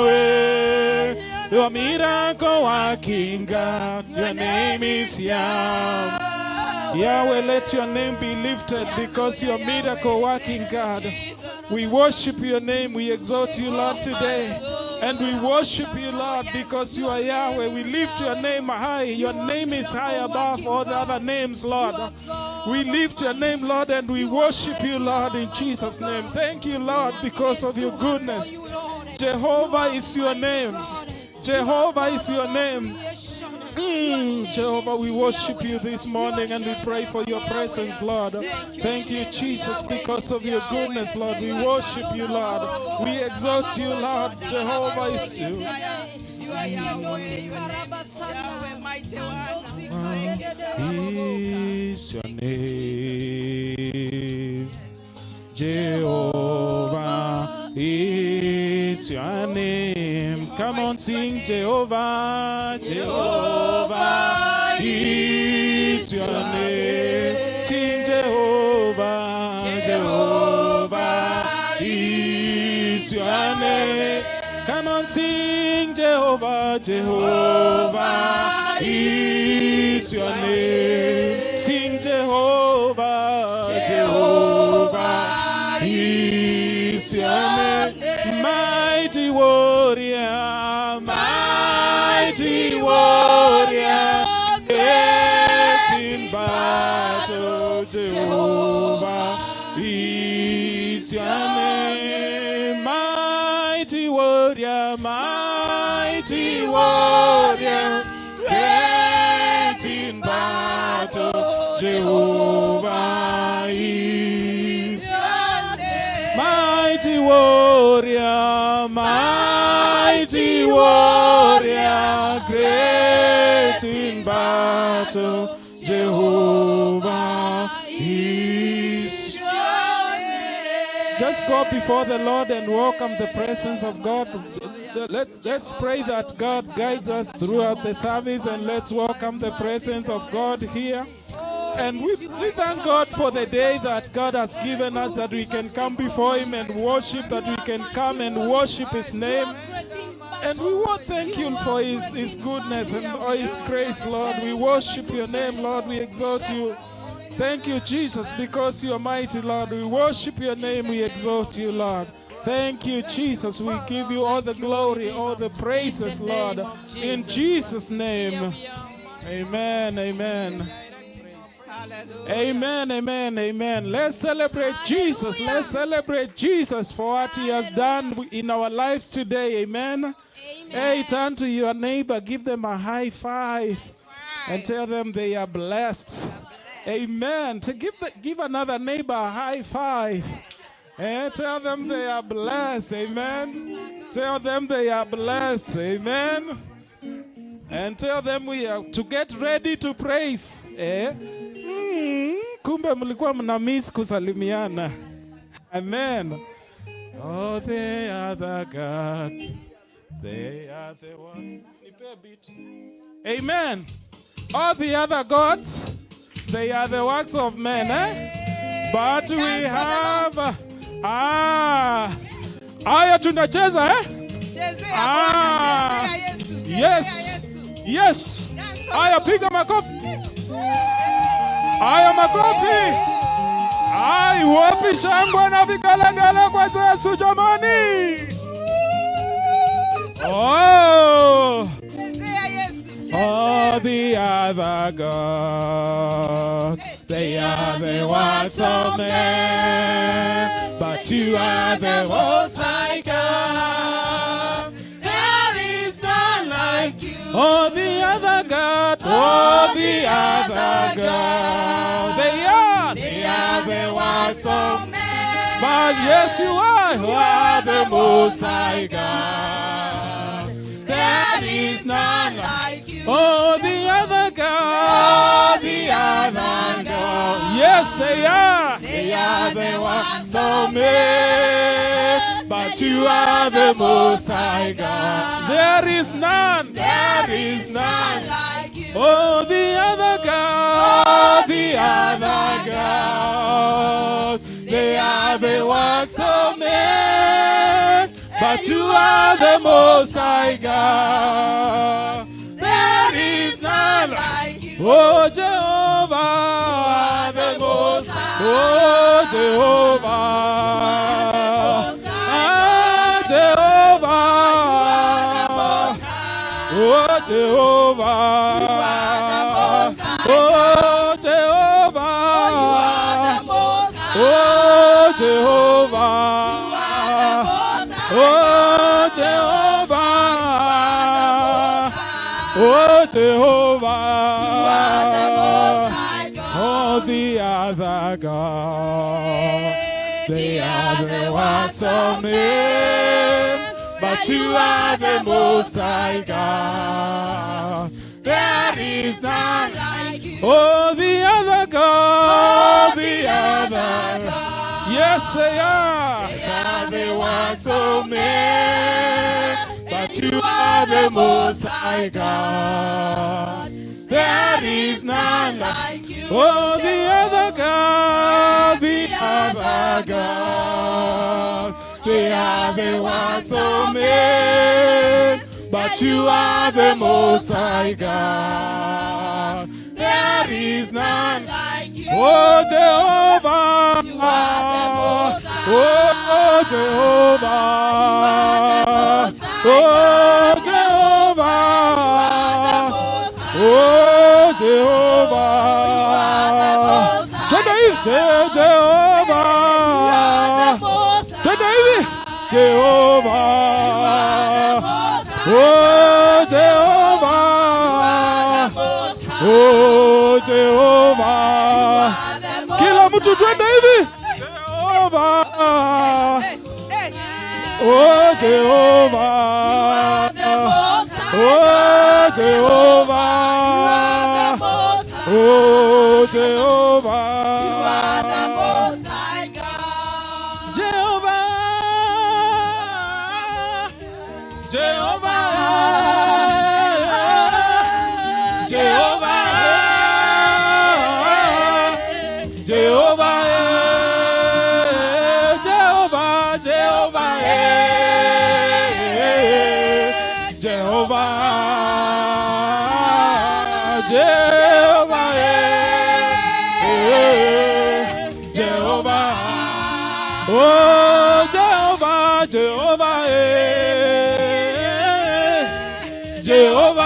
Yahweh. You are miracle working God. Your name is Yahweh. Yahweh, let your name be lifted because you're miracle working God. We worship your name. We exalt you, Lord, today. And we worship you, Lord, because you are Yahweh. We lift your name high. Your name is high above all the other names, Lord. We lift your name, Lord, and we worship you, Lord, in Jesus' name. Thank you, Lord, because of your goodness. Jehovah is your name. Jehovah is your name. Jehovah, we worship you this morning and we pray for your presence, Lord. Thank you, Jesus, because of your goodness, Lord. We worship you, Lord. We exalt you, Lord. Jehovah is you. You are Yahweh. You are Yahweh, mighty one. Is your name. Jehovah is your name. Come on, sing Jehovah. Jehovah is your name. Sing Jehovah. Jehovah is your name. Come on, sing Jehovah. Jehovah is your name. Sing Jehovah. Jehovah is your name. Mighty warrior, mighty warrior, great in battle. Jehovah is your name. Mighty warrior, mighty warrior, great in battle. Jehovah is mighty warrior, mighty warrior, great in battle. Jehovah is. Just go before the Lord and welcome the presence of God. Let's pray that God guides us throughout the service, and let's welcome the presence of God here. And we thank God for the day that God has given us, that we can come before Him and worship, that we can come and worship His name. And we want to thank you for His goodness and His grace, Lord. We worship your name, Lord. We exalt you. Thank you, Jesus, because you are mighty, Lord. We worship your name. We exalt you, Lord. Thank you, Jesus. We give you all the glory, all the praises, Lord. In Jesus' name. Amen, amen. Amen, amen, amen. Let's celebrate Jesus. Let's celebrate Jesus for what He has done in our lives today. Amen. Hey, turn to your neighbor, give them a high five, and tell them they are blessed. Amen. To give another neighbor a high five, and tell them they are blessed. Amen. Tell them they are blessed. Amen. And tell them we are to get ready to praise. Kumbe mlikuwa mna miss kusalimiana. Amen. Oh, they are the gods. They are the ones. Amen. All the other gods, they are the works of men. But we have aya tunacheza yes. Yes. Aya piga makofi. Aya makofi. Ai wapi shangwe na vigalagala kwa Yesu jamani. Oh. All the other gods, they are the works of men, but you are the Most High God. There is none like you. All the other gods, all the other gods, they are the works of men. But yes, you are the Most High God. There is none like you. Oh, the other God. Oh, the other God. Yes, they are. They are the works of men. But you are the Most High God. There is none. There is none like you. Oh, the other God. Oh, the other God. They are the works of men. But you are the Most High God. There is none like you. Oh, Jehovah. You are the Most High. Oh, Jehovah. Ah, Jehovah. Oh, Jehovah. You are the Most High. Oh, Jehovah. You are the Most High. Oh, Jehovah. Oh, Jehovah. You are the Most High God. All the other gods, they are the works of men, but you are the Most High God. There is none like you. Oh, the other gods, Oh, the other God. yes, they are. They are the works of men, but you are the Most High God. There is none like you. Oh, the other God, the other God. They are the works of men, but you are the Most High God. There is none like you. Oh, Jehovah. You are the Most High. Oh, Jehovah. Oh, Jehovah. Oh, Jehovah. Jehovah. Jehovah. Oh, Jehovah. Oh, Jehovah. Kila mtu twende hivi. Jehovah. Oh, Jehovah. Oh, Jehovah. Oh, Jehovah. Jehovah. Jehovah. Jehovah. Jehovah. Jehovah. Jehovah. Jehovah. Jehovah. Jehovah. Oh, Jehovah. Jehovah. Jehovah.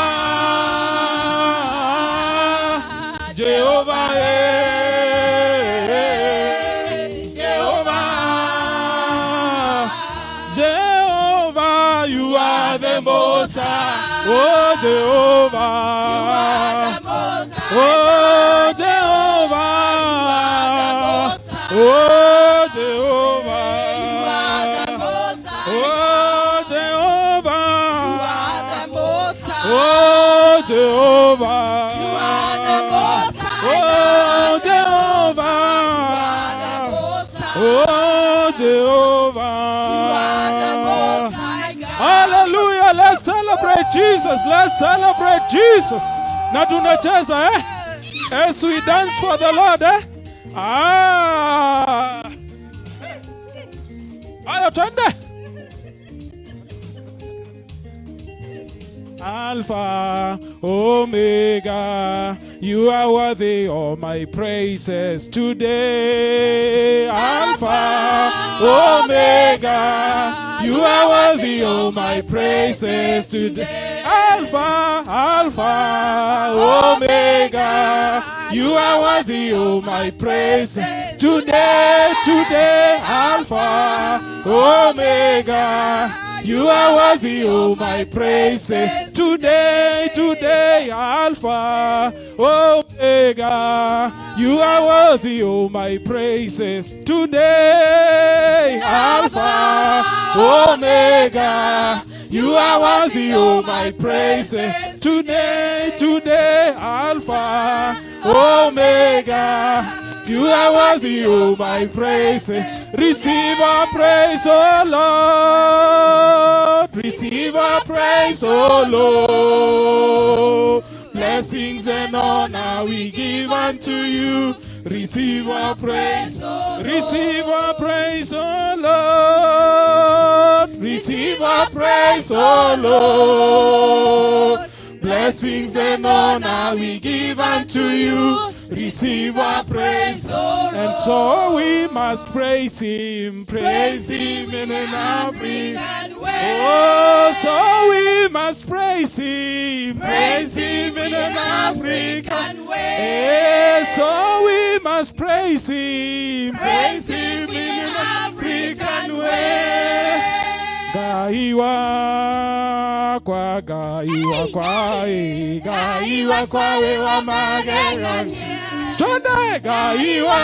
Jehovah. Jehovah, you are the Most High. Oh, Jehovah. Oh, Jehovah. Oh, Jehovah. Oh, Jehovah. Oh, Jehovah. Oh, Jehovah. Oh, Jehovah. Hallelujah. Let's celebrate Jesus. Let's celebrate Jesus. Na tunacheza as we dance for the Lord Ayo twende. Alpha, Omega, you are worthy of my praises today. Alpha, Omega, you are worthy of my praises today. Alpha, Alpha, Omega. You are worthy, oh my praise. Today, today, Alpha, Omega. You are worthy, oh my praises. Today, today, Alpha, Omega. You are worthy, oh my praises. Today, Alpha, Omega. You are worthy, oh my praises. Today, today, Alpha, Omega. You are worthy, oh my praises. Receive our praise, oh Lord. Receive our praise, oh Lord. Blessings and honor we give unto you. Receive our praise, oh Lord. Receive our praise, oh Lord. Receive our praise, oh Lord. Blessings and honor we give unto you. Receive our praise, oh Lord. And so we must praise Him in an African way. Oh, so we must praise Him in an African way. So we must praise Him in an African way. Gaiwa kwa gaiwa kwa gaiwa kwa we wa magera. Chonde gaiwa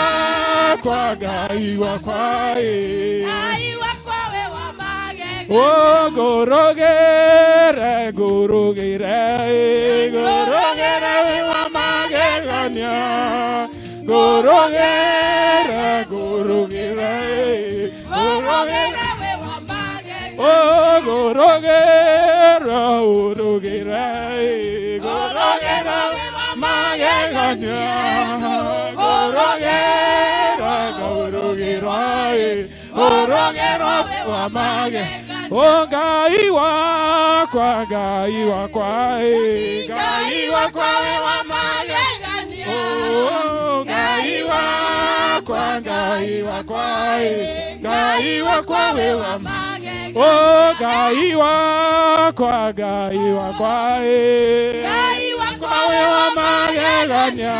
kwa gaiwa kwa gaiwa kwa we wa magera. Oh gorogere gorogere gorogere we wa magera nya. Gorogere gorogere gorogere. Oh, gorogera, gorogera, gorogera, mageganya. Gorogera, gorogera, gorogera, mage. Oh, gaiwa kwa, gaiwa kwa, gaiwa kwa, mageganya. Oh, gaiwa kwa, gaiwa kwa, gaiwa kwa, mageganya. Oh, gaiwa kwa, gaiwa kwa, gaiwa kwa we wa mageganya.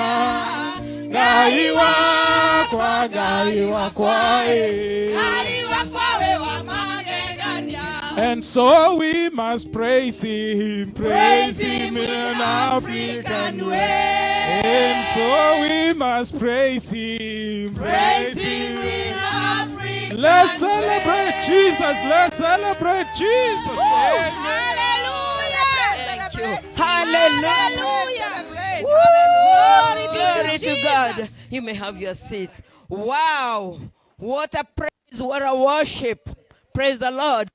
Gaiwa kwa, gaiwa kwa, gaiwa kwa we wa mageganya. And so we must praise Him in an African way. And so we must praise Him in African. Let's celebrate Jesus. Let's celebrate Jesus. Hallelujah. Thank you. Hallelujah. Glory to God. You may have your seats. Wow. What a praise. What a worship. Praise the Lord.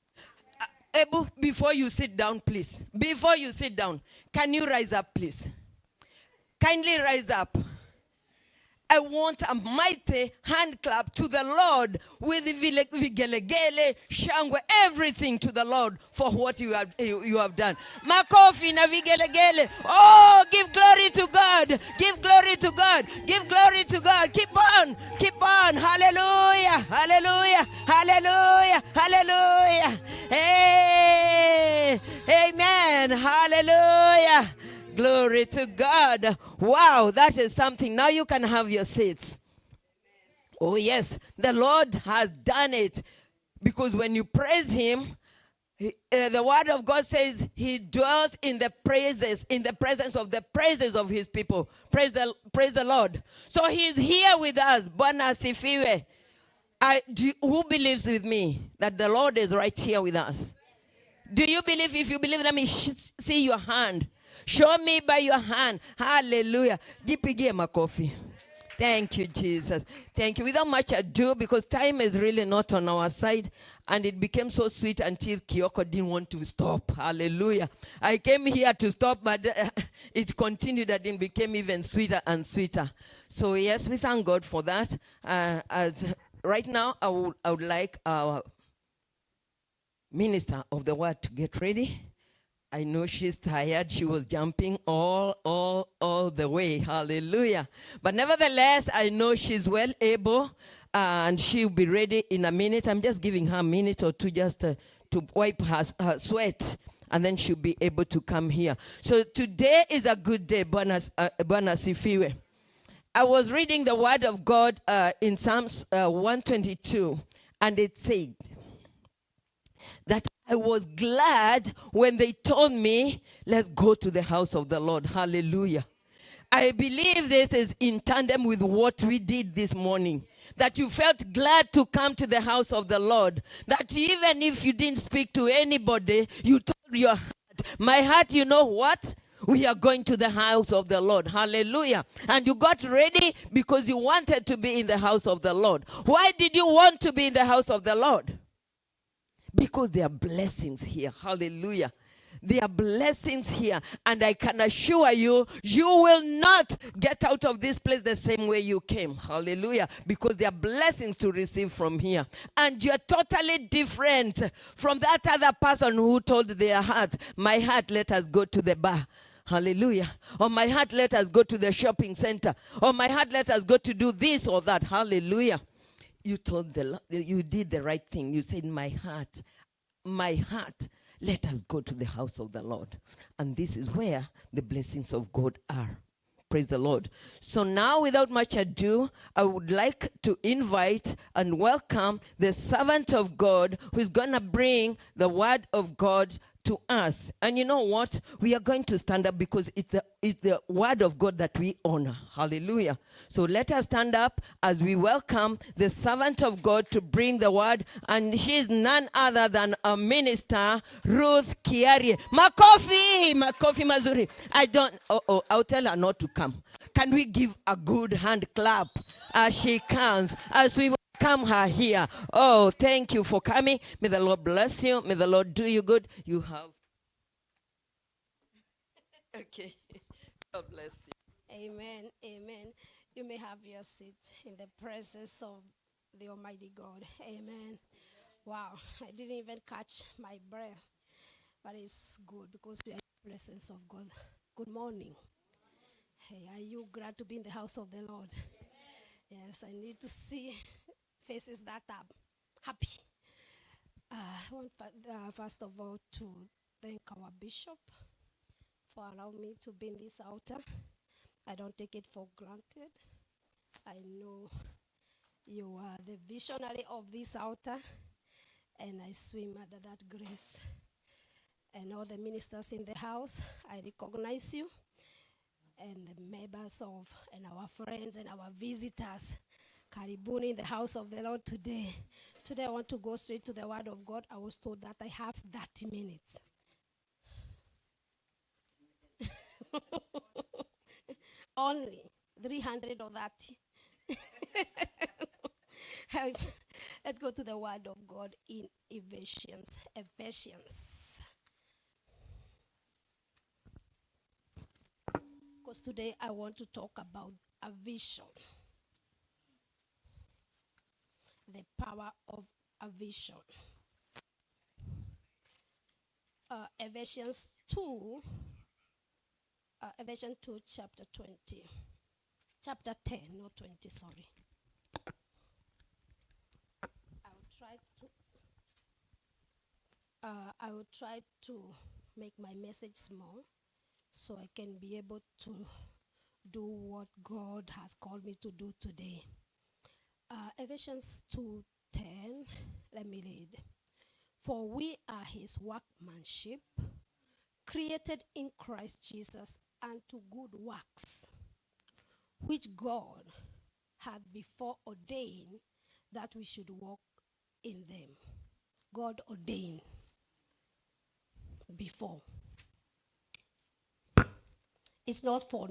Ebu, before you sit down, please. Before you sit down, can you rise up, please? Kindly rise up. I want a mighty hand clap to the Lord with vigelegele, shangwe, everything to the Lord for what you have done. Makofi na vigelegele. Oh, give glory to God. Give glory to God. Give glory to God. Keep on. Keep on. Hallelujah. Hallelujah. Hallelujah. Hallelujah. Hey. Amen. Hallelujah. Glory to God. Wow, that is something. Now you can have your seats. Oh yes, the Lord has done it. Because when you praise Him, the word of God says He dwells in the praises, in the presence of the praises of His people. Praise the Lord. So He's here with us. Bwana asifiwe. Who believes with me that the Lord is right here with us? Do you believe? If you believe, let me see your hand. Show me by your hand. Hallelujah. Jipigie makofi. Thank you, Jesus. Thank you. Without much ado, because time is really not on our side, and it became so sweet until Kyoko didn't want to stop. Hallelujah. I came here to stop, but it continued and it became even sweeter and sweeter. So yes, we thank God for that. Right now, I would like our minister of the word to get ready. I know she's tired. She was jumping all the way. Hallelujah. But nevertheless, I know she's well able and she'll be ready in a minute. I'm just giving her a minute or two just to wipe her sweat and then she'll be able to come here. So today is a good day, Bwana Sifiwe. I was reading the word of God in Psalms 122, and it said that I was glad when they told me, let's go to the house of the Lord. Hallelujah. I believe this is in tandem with what we did this morning. That you felt glad to come to the house of the Lord. That even if you didn't speak to anybody, you told your heart, my heart, you know what? We are going to the house of the Lord. Hallelujah. And you got ready because you wanted to be in the house of the Lord. Why did you want to be in the house of the Lord? Because there are blessings here. Hallelujah. There are blessings here. And I can assure you, you will not get out of this place the same way you came. Hallelujah. Because there are blessings to receive from here. And you're totally different from that other person who told their heart, my heart, let us go to the bar. Hallelujah. Or my heart, let us go to the shopping center. Or my heart, let us go to do this or that. Hallelujah. You told you did the right thing. You said, my heart, let us go to the house of the Lord. And this is where the blessings of God are. Praise the Lord. So now, without much ado, I would like to invite and welcome the servant of God who is going to bring the word of God to us. And you know what? We are going to stand up because it's the word of God that we honor. Hallelujah. So let us stand up as we welcome the servant of God to bring the word. And she is none other than a minister, Ruth Kiarie. Makofi mazuri. I'll tell her not to come. Can we give a good hand clap as she comes, as we welcome her here? Oh, thank you for coming. May the Lord bless you. May the Lord do you good. You have. Okay. God bless you. Amen. Amen. You may have your seat in the presence of the Almighty God. Amen. Wow. I didn't even catch my breath, but it's good because we are in the presence of God. Good morning. Hey, are you glad to be in the house of the Lord? Yes, I need to see faces that are happy. I want first of all to thank our bishop for allowing me to be in this altar. I don't take it for granted. I know you are the visionary of this altar, and I swim under that grace. And all the ministers in the house, I recognize you, and the members of, and our friends and our visitors. Karibuni in the house of the Lord today. Today I want to go straight to the word of God. I was told that I have 30 minutes. Only 300 or 30. Let's go to the word of God in Ephesians. Because today I want to talk about a vision. The power of a vision. Ephesians 2, chapter 20. Chapter 10, not 20, sorry. I will try to make my message small so I can be able to do what God has called me to do today. Ephesians 2:10, let me read. For we are his workmanship, created in Christ Jesus unto good works, which God had before ordained that we should walk in them. God ordained before. It's not for,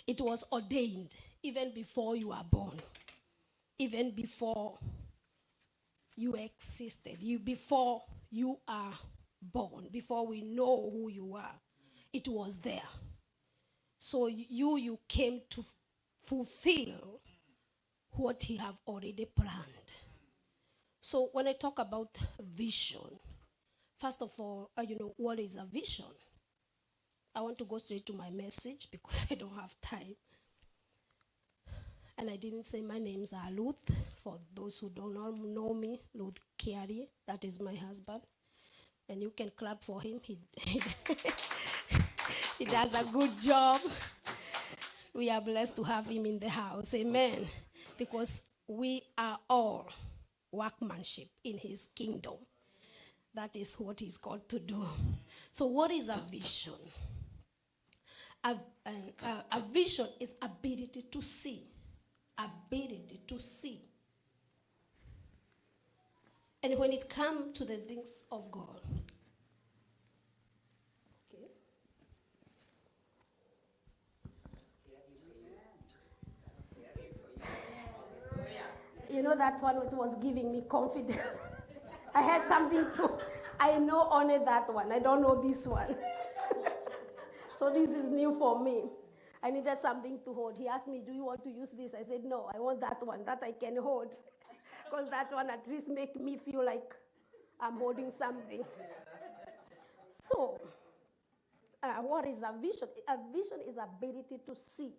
it was ordained even before you are born. Even before you existed, before you are born, before we know who you are, it was there. So you came to fulfill what he have already planned. So when I talk about vision, first of all, what is a vision? I want to go straight to my message because I don't have time. And I didn't say my names are Ruth. For those who don't know me, Ruth Kiarie, that is my husband. And you can clap for him. He does a good job. We are blessed to have him in the house. Amen. Because we are all workmanship in his kingdom. That is what he's called to do. So what is a vision? A vision is ability to see. Ability to see. And when it comes to the things of God, okay. You know that one it was giving me confidence. I had something to, I know only that one. I don't know this one. So this is new for me. I needed something to hold. He asked me, do you want to use this? I said, no, I want that one that I can hold. Because that one at least make me feel like I'm holding something. So, what is a vision? A vision is ability to see.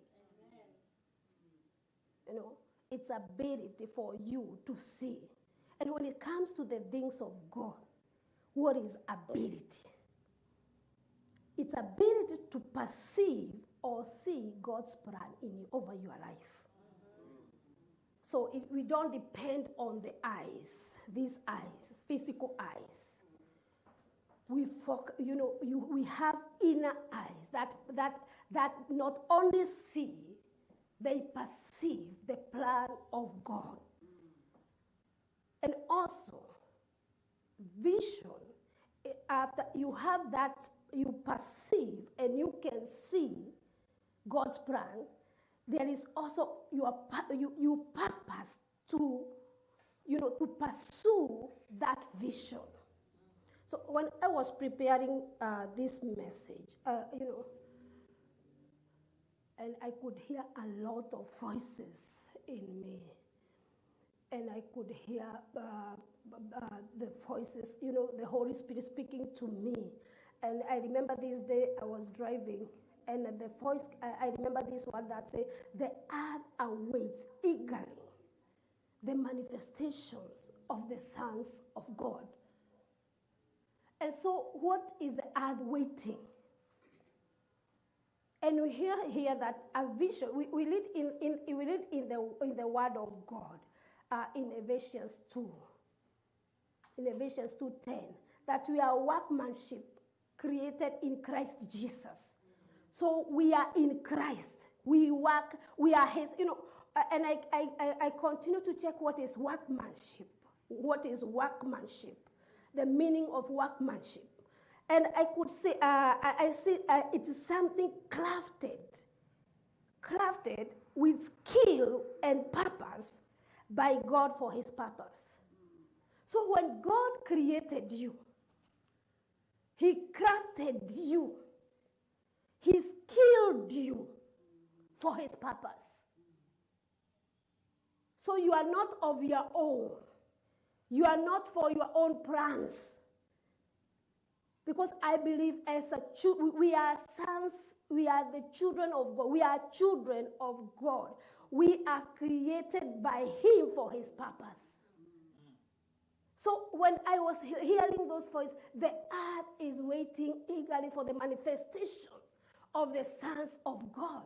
You know, it's ability for you to see. And when it comes to the things of God, what is ability? It's ability to perceive or see God's plan over your life. So we don't depend on the eyes, these eyes, physical eyes. We have inner eyes that not only see, they perceive the plan of God. And also, vision, after you have that, you perceive and you can see God's plan, there is also you purpose to pursue that vision. So when I was preparing this message, and I could hear a lot of voices in me. And I could hear the voices, the Holy Spirit speaking to me. And I remember this day I was driving, and the voice, I remember this word that said, the earth awaits eagerly the manifestations of the sons of God. And so what is the earth waiting? And we hear here that a vision, we read in the word of God, in Ephesians 2. In Ephesians 2:10, that we are workmanship created in Christ Jesus. So we are in Christ. We work, we are his, and I continue to check what is workmanship. What is workmanship? The meaning of workmanship. And I could say, I see it is something crafted with skill and purpose by God for his purpose. So when God created you, he crafted you, he skilled you for his purpose. So you are not of your own. You are not for your own plans. Because I believe we are sons, we are the children of God. We are children of God. We are created by him for his purpose. So when I was hearing those voices, the earth is waiting eagerly for the manifestations of the sons of God.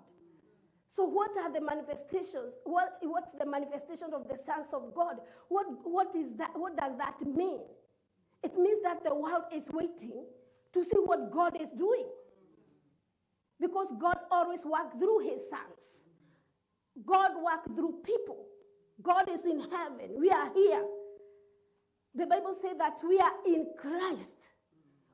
So what are the manifestations? What's the manifestation of the sons of God? What is that? What does that mean? It means that the world is waiting to see what God is doing. Because God always works through his sons. God works through people. God is in heaven. We are here. The Bible says that we are in Christ.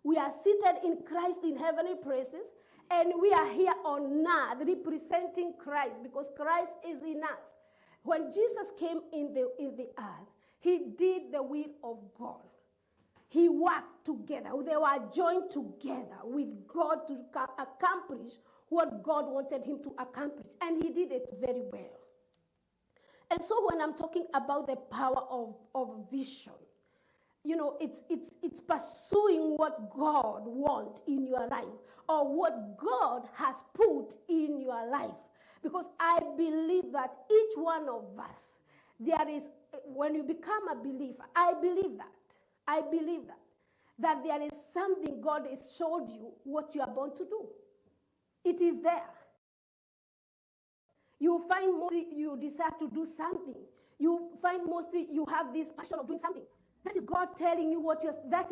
We are seated in Christ in heavenly places. And we are here on earth representing Christ because Christ is in us. When Jesus came in the earth, he did the will of God. He worked together. They were joined together with God to accomplish what God wanted him to accomplish. And he did it very well. And so when I'm talking about the power of vision, it's pursuing what God wants in your life or what God has put in your life. Because I believe that each one of us, when you become a believer, I believe that. that there is something God has showed you what you are born to do. It is there. You find mostly you desire to do something. You find mostly you have this passion of doing something. That is God telling you that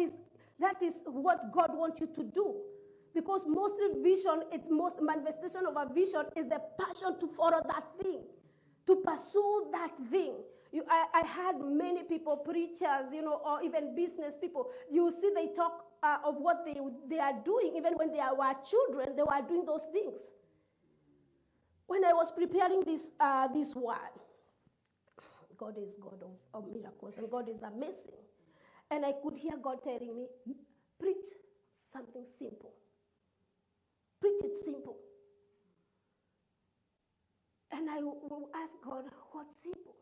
is what God wants you to do. Because mostly vision, it's most manifestation of a vision is the passion to follow that thing, to pursue that thing. I had many people, preachers, or even business people. You see, they talk of what they are doing. Even when they were children, they were doing those things. When I was preparing this word, God is God of miracles, and God is amazing. And I could hear God telling me, preach something simple. Preach it simple. And I will ask God, what's simple?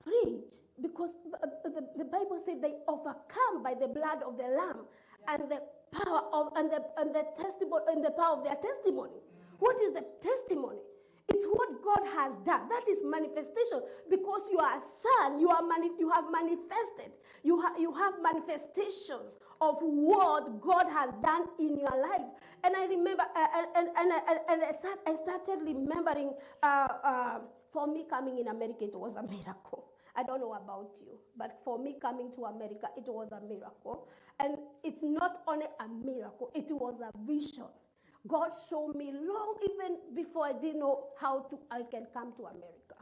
Preach, because the Bible said they overcome by the blood of the Lamb and the power of and the testimony and the power of their testimony. What is the testimony? It's what God has done. That is manifestation. Because you are a son, you have manifested. You have manifestations of what God has done in your life. And I remember, I started remembering. For me, coming in America, it was a miracle. I don't know about you, but for me, coming to America, it was a miracle. And it's not only a miracle; it was a vision. God showed me long, even before I didn't know I can come to America.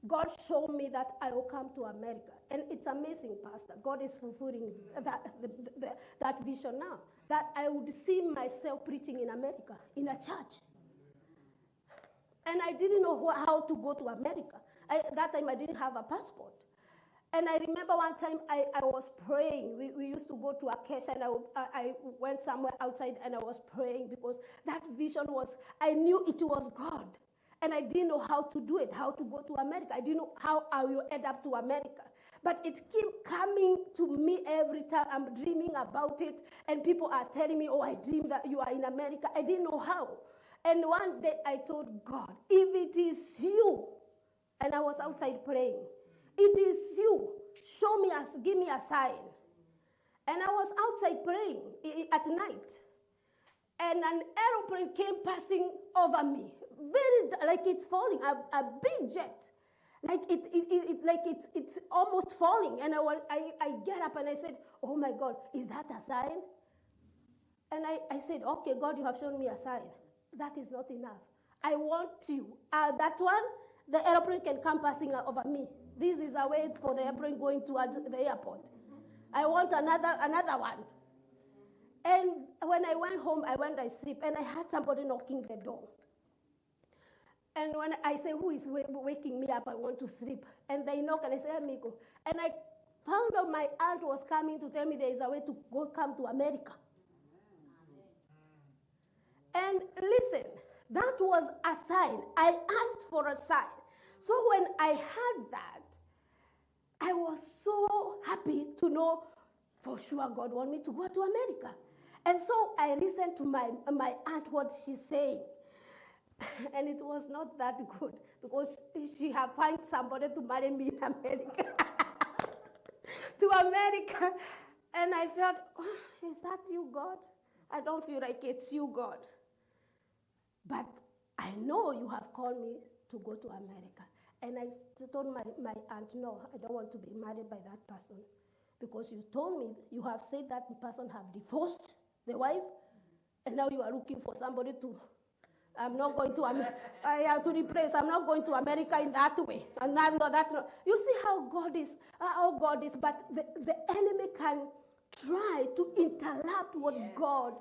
God showed me that I will come to America. And it's amazing, Pastor. God is fulfilling that vision now. That I would see myself preaching in America, in a church. And I didn't know how to go to America. That time I didn't have a passport. And I remember one time I was praying. We used to go to Acacia, and I went somewhere outside and I was praying because that vision I knew it was God. And I didn't know how to do it, how to go to America. I didn't know how I will end up to America. But it kept coming to me every time. I'm dreaming about it, and people are telling me, oh, I dream that you are in America. I didn't know how. And one day I told God, if it is you, and I was outside praying, it is you, give me a sign. And I was outside praying at night, and an aeroplane came passing over me, like it's falling, a big jet, like it's almost falling. And I get up and I said, oh my God, is that a sign? And I said, okay, God, you have shown me a sign. That is not enough. I want you. That one, the airplane can come passing over me. This is a way for the airplane going towards the airport. I want another one. And when I went home, I sleep, and I had somebody knocking the door. And when I say, who is waking me up? I want to sleep. And they knock, and I say, amigo. And I found out my aunt was coming to tell me there is a way to come to America. And listen, that was a sign. I asked for a sign. So when I heard that, I was so happy to know for sure God wanted me to go to America. And so I listened to my aunt, what she's saying. And it was not that good because she had found somebody to marry me in America. To America. And I felt, oh, is that you, God? I don't feel like it's you, God. But I know you have called me to go to America. And I told my aunt, no, I don't want to be married by that person. Because you told me, you have said that person have divorced the wife, and now you are looking for somebody to, I'm not going to, I have to replace, I'm not going to America in that way. And that's not. You see how God is, but the enemy can try to interrupt what God,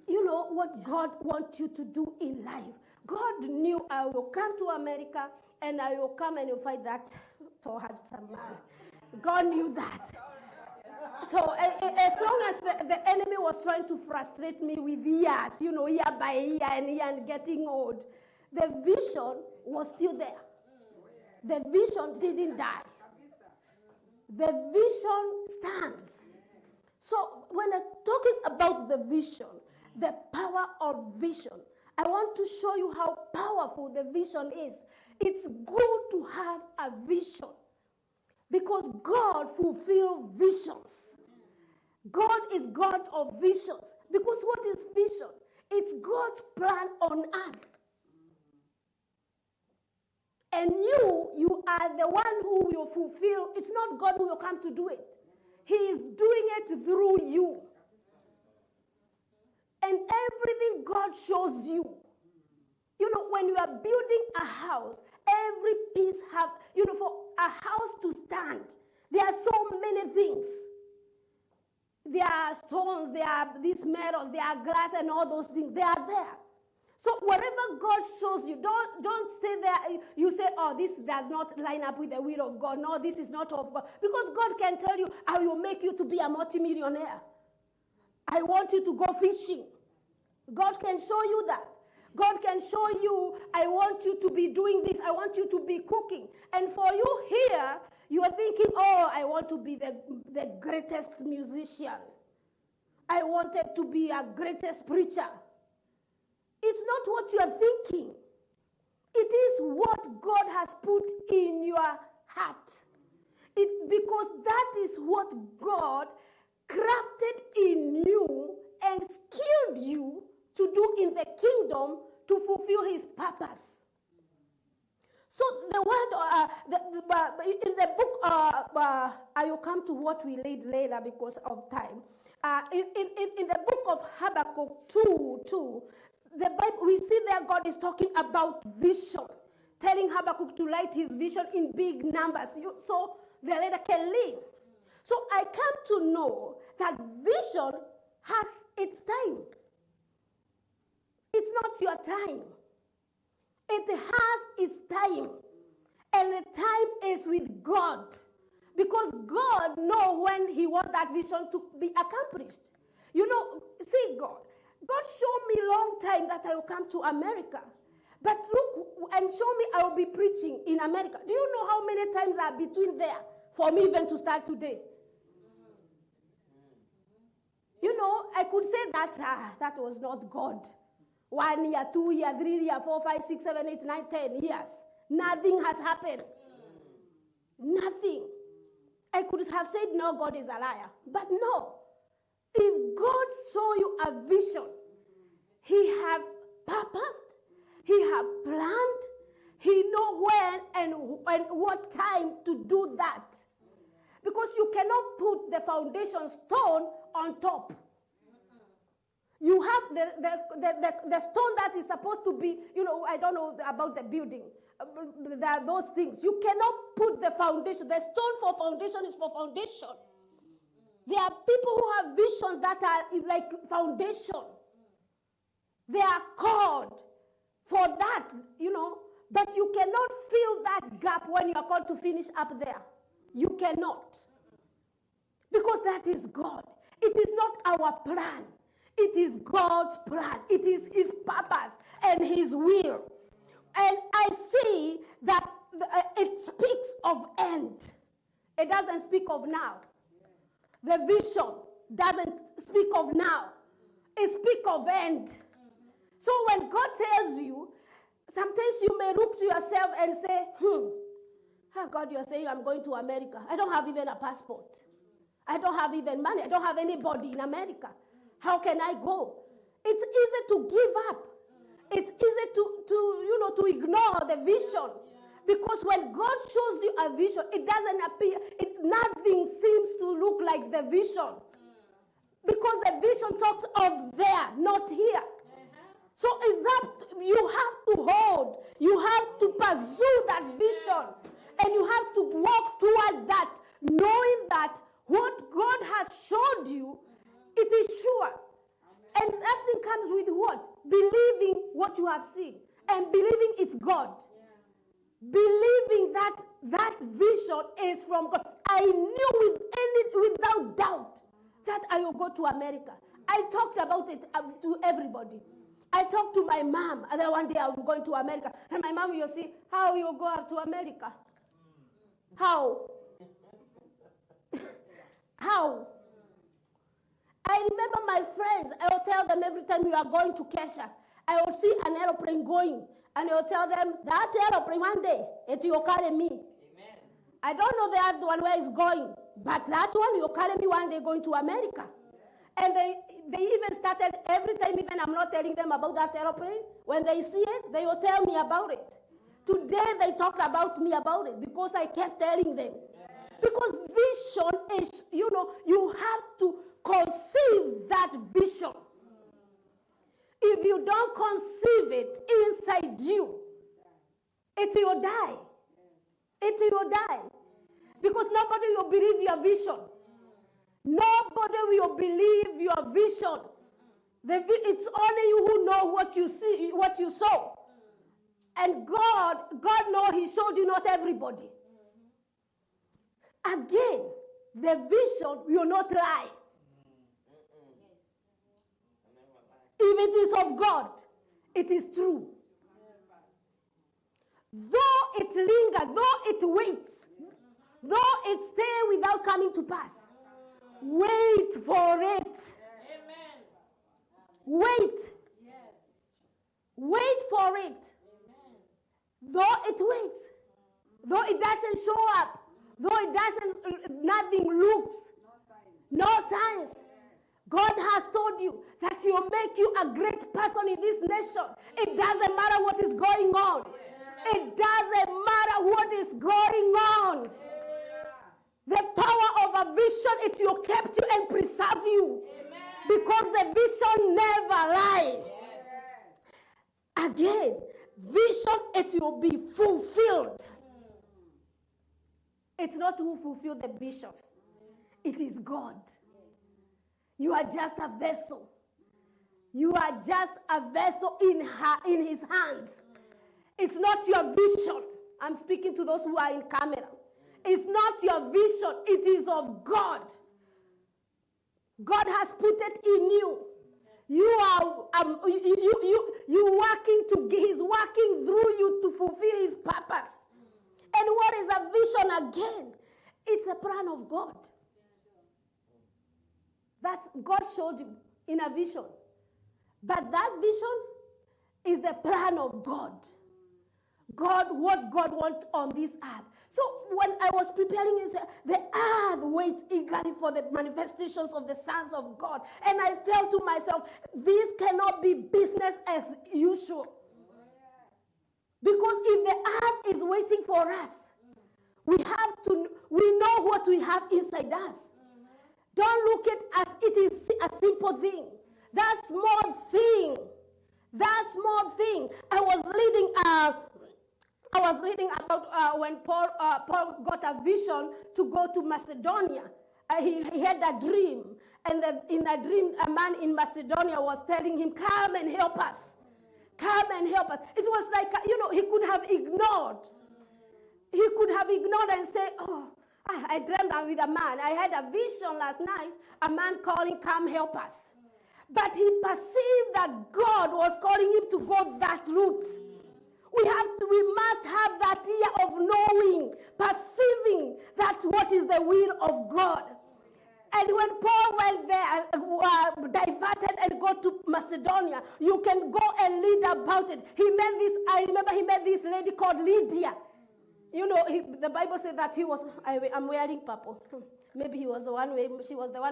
what God wants you to do in life. God knew I will come to America, and I will come and you'll find that so handsome man. God knew that. So as long as the enemy was trying to frustrate me with years, year by year and getting old, the vision was still there. The vision didn't die. The vision stands. So when I'm talking about the vision, the power of vision, I want to show you how powerful the vision is. It's good to have a vision. Because God fulfills visions. God is God of visions. Because what is vision? It's God's plan on earth. And you are the one who will fulfill. It's not God who will come to do it. He is doing it through you. And everything God shows you. You know, when you are building a house, every piece have, you know, for a house to stand, there are so many things. There are stones, there are these metals, there are glass and all those things. They are there. So whatever God shows you, don't stay there. You say, oh, this does not line up with the will of God. No, this is not of God. Because God can tell you, I will make you to be a multimillionaire. I want you to go fishing. God can show you that. God can show you, I want you to be doing this. I want you to be cooking. And for you here, you are thinking, oh, I want to be the greatest musician. I wanted to be a greatest preacher. It's not what you are thinking. It is what God has put in your heart. Because that is what God crafted in you and skilled you to do in the kingdom to fulfill his purpose. So the word, in the book, I will come to what we read later because of time. In the book of Habakkuk 2, the Bible, we see there God is talking about vision, telling Habakkuk to write his vision in big numbers so the leader can live. So I come to know that vision has its time. It's not your time. It has its time. And the time is with God. Because God knows when he wants that vision to be accomplished. You know, see God. God showed me long time that I will come to America. But look, and show me I will be preaching in America. Do you know how many times are between there for me even to start today? You know, I could say that was not God. 1 year, 2 year, 3 year, 4, 5, 6, 7, 8, 9, 10 years. Nothing has happened. Nothing. I could have said, no, God is a liar. But no. If God saw you a vision, he have purposed, he have planned, he know when and what time to do that. Because you cannot put the foundation stone on top. You have the stone that is supposed to be, you know, I don't know about the building. There are those things. You cannot put the foundation. The stone for foundation is for foundation. There are people who have visions that are like foundation. They are called for that, you know. But you cannot fill that gap when you are called to finish up there. You cannot. Because that is God. It is not our plan. It is God's plan. It is his purpose and his will. And I see that it speaks of end. It doesn't speak of now. The vision doesn't speak of now. It speaks of end. So when God tells you, sometimes you may look to yourself and say, oh God, you're saying I'm going to America. I don't have even a passport. I don't have even money. I don't have anybody in America. How can I go? It's easy to give up. It's easy to ignore the vision. Because when God shows you a vision, it doesn't appear, nothing seems to look like the vision. Because the vision talks of there, not here. So it's up, you have to hold, you have to pursue that vision. And you have to walk toward that, knowing that what God has showed you, it is sure. And that thing comes with what? Believing what you have seen. And believing it's God. Believing that that vision is from God. I knew without doubt that I will go to America. I talked about it to everybody. I talked to my mom, and then one day I'm going to America. And my mom, you see, how you go up to America? How? How? I remember my friends, I will tell them every time we are going to Kesha, I will see an aeroplane going, and I will tell them, that aeroplane one day, it will carry me. Amen. I don't know the other one where it's going, but that one you'll carry me one day going to America. And they even started every time, even I'm not telling them about that airplane. When they see it, they will tell me about it. Today they talked about me about it because I kept telling them. Because vision is, you have to conceive that vision. If you don't conceive it inside you, it will die. It will die. Because nobody will believe your vision. Nobody will believe your vision. It's only you who know what you see, what you saw. And God knows He showed you, not everybody. Again, the vision will not lie. If it is of God, it is true. Though it lingers, though it waits, though it stays without coming to pass, wait for it. Amen. Wait. Yes. Wait for it. Amen. Though it waits, though it doesn't show up, though it doesn't, nothing looks, no signs. God has told you that He will make you a great person in this nation. It doesn't matter what is going on. It doesn't matter what is going on. The power of a vision, it will keep you and preserve you. Because the vision never lies. Again, vision, it will be fulfilled. It's not who fulfill the vision. It is God. You are just a vessel. You are just a vessel in His hands. It's not your vision. I'm speaking to those who are in camera. It's not your vision. It is of God. God has put it in you. You are you working He's working through you to fulfill His purpose. And what is a vision again? It's a plan of God. That God showed you in a vision. But that vision is the plan of God. What God wants on this earth. So when I was preparing, he said, the earth waits eagerly for the manifestations of the sons of God. And I felt to myself, this cannot be business as usual. Because if the earth is waiting for us, we know what we have inside us. Don't look at it as it is a simple thing. That small thing. I was reading about when Paul got a vision to go to Macedonia. He had a dream. And in the dream, a man in Macedonia was telling him, come and help us. Come and help us. It was like, he could have ignored. He could have ignored and say, I dreamed with a man. I had a vision last night, a man calling, come help us. But he perceived that God was calling him to go that route. We must have that ear of knowing, perceiving that what is the will of God. And when Paul went there, diverted and go to Macedonia, you can go and read about it. I remember he met this lady called Lydia. The Bible said that I'm wearing purple. Maybe she was the one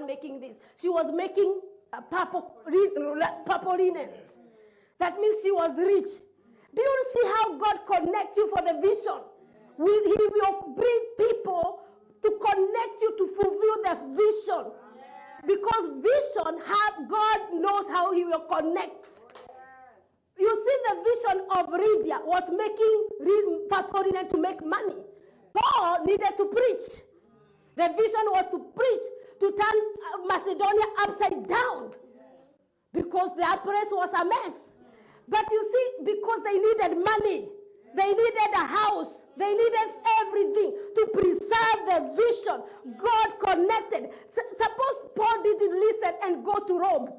making this. She was making purple linens. That means she was rich. Do you see how God connects you for the vision? He will bring people to connect you to fulfill the vision. Because vision, God knows how He will connect. You see, the vision of Lydia was making purple linen to make money. Paul needed to preach. The vision was to preach, to turn Macedonia upside down. Because their place was a mess. But you see, because they needed money, they needed a house, they needed everything to preserve the vision. God connected. Suppose Paul didn't listen and go to Rome.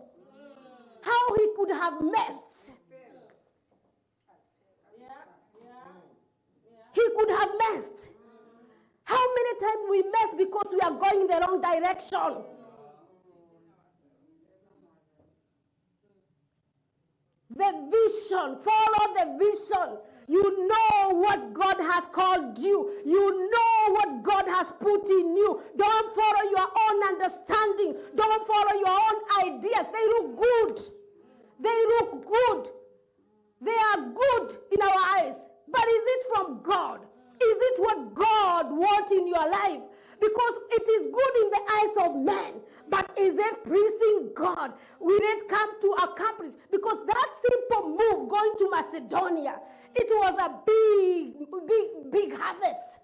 How he could have messed. He could have messed. How many times we mess because we are going the wrong direction? The vision, follow the vision. You know what God has called you. You know what God has put in you. Don't follow your own understanding. Don't follow your own ideas. They look good. They look good. They are good in our eyes. But is it from God? Is it what God wants in your life? Because it is good in the eyes of men, but is it pleasing God? Will it come to accomplish? Because that simple move going to Macedonia, it was a big harvest.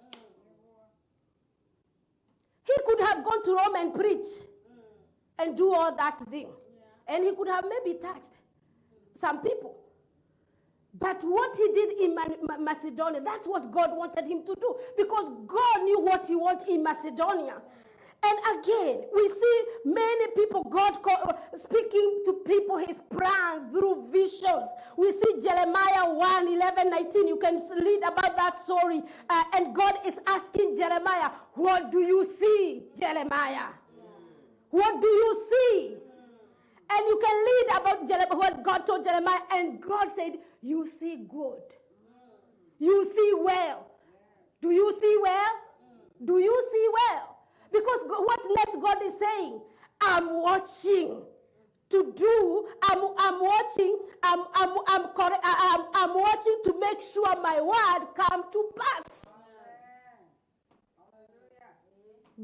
He could have gone to Rome and preach and do all that thing. And he could have maybe touched some people. But what he did in Macedonia, that's what God wanted him to do. Because God knew what he wanted in Macedonia. And again, we see many people, God speaking to people his plans through visions. We see Jeremiah 1, 11, 19. You can read about that story. And God is asking Jeremiah, what do you see, Jeremiah? What do you see? And you can read about Jeremiah, what God told Jeremiah. And God said, you see good. You see well. Do you see well? Do you see well? Because what next God is saying, I'm watching to do, I'm watching, I'm watching to make sure my word come to pass.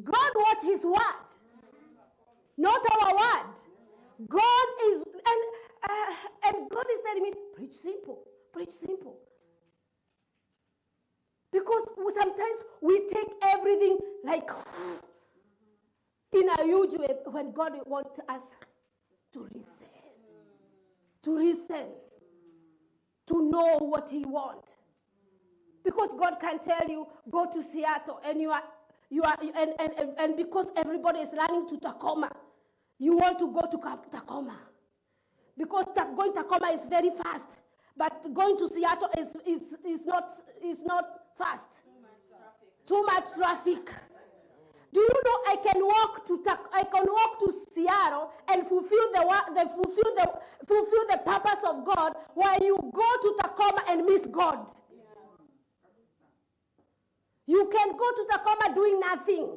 God watch his word, not our word. God is, and God is telling me, preach simple, preach simple. Because sometimes we take everything like in a huge way when God wants us to listen, to know what he wants. Because God can tell you, go to Seattle, and and because everybody is running to Tacoma, you want to go to Tacoma. Because going to Tacoma is very fast, but going to Seattle is not fast. Too much traffic. Do you know I can walk to Seattle and fulfill the purpose of God, while you go to Tacoma and miss God. You can go to Tacoma doing nothing.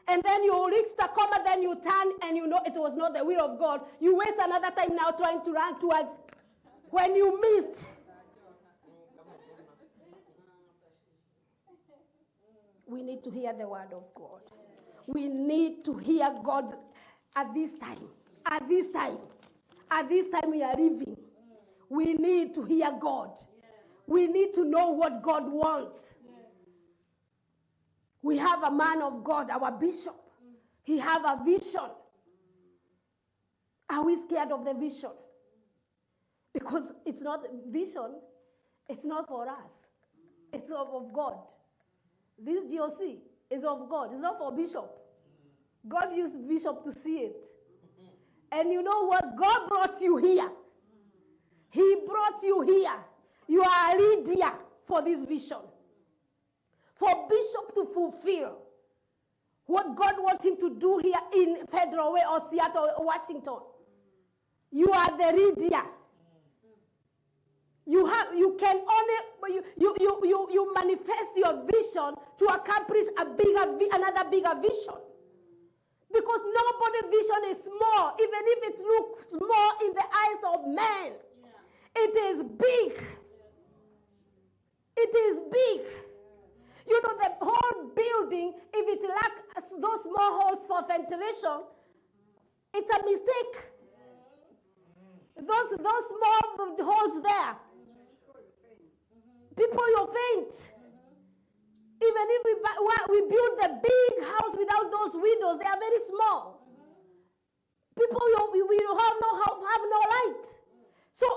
And then you reach Tacoma, then you turn and you know it was not the will of God. You waste another time now trying to run towards when you missed. We need to hear the word of God. We need to hear God at this time. At this time we are living. We need to hear God. We need to know what God wants. We have a man of God, our bishop. He have a vision. Are we scared of the vision? Because it's not vision. It's not for us. It's of God. This GOC is of God. It's not for bishop. God used bishop to see it. And you know what? God brought you here. He brought you here. You are a leader for this vision. For bishop to fulfill what God wants him to do here in Federal Way or Seattle or Washington. You are the leader. You can only you manifest your vision to accomplish another bigger vision. Because nobody's vision is small, even if it looks small in the eyes of men. It is big. It is big. You know, the whole building, if it lacks those small holes for ventilation, it's a mistake. Those small holes there, people will faint. Even if we build the big house without those windows, they are very small. People will have no light. So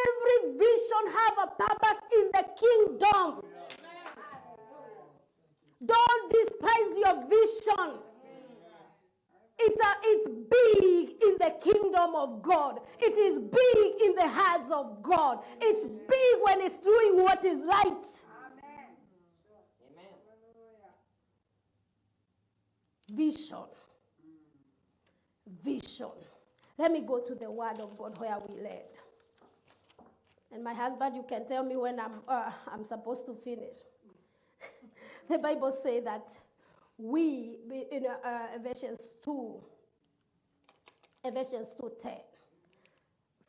every vision have a purpose in the kingdom. Don't despise your vision. It's big in the kingdom of God. It is big in the hearts of God. It's big when it's doing what is right. Amen. Vision. Vision. Let me go to the word of God where we read. And my husband, you can tell me when I'm supposed to finish. The Bible says that we, in Ephesians 2:10,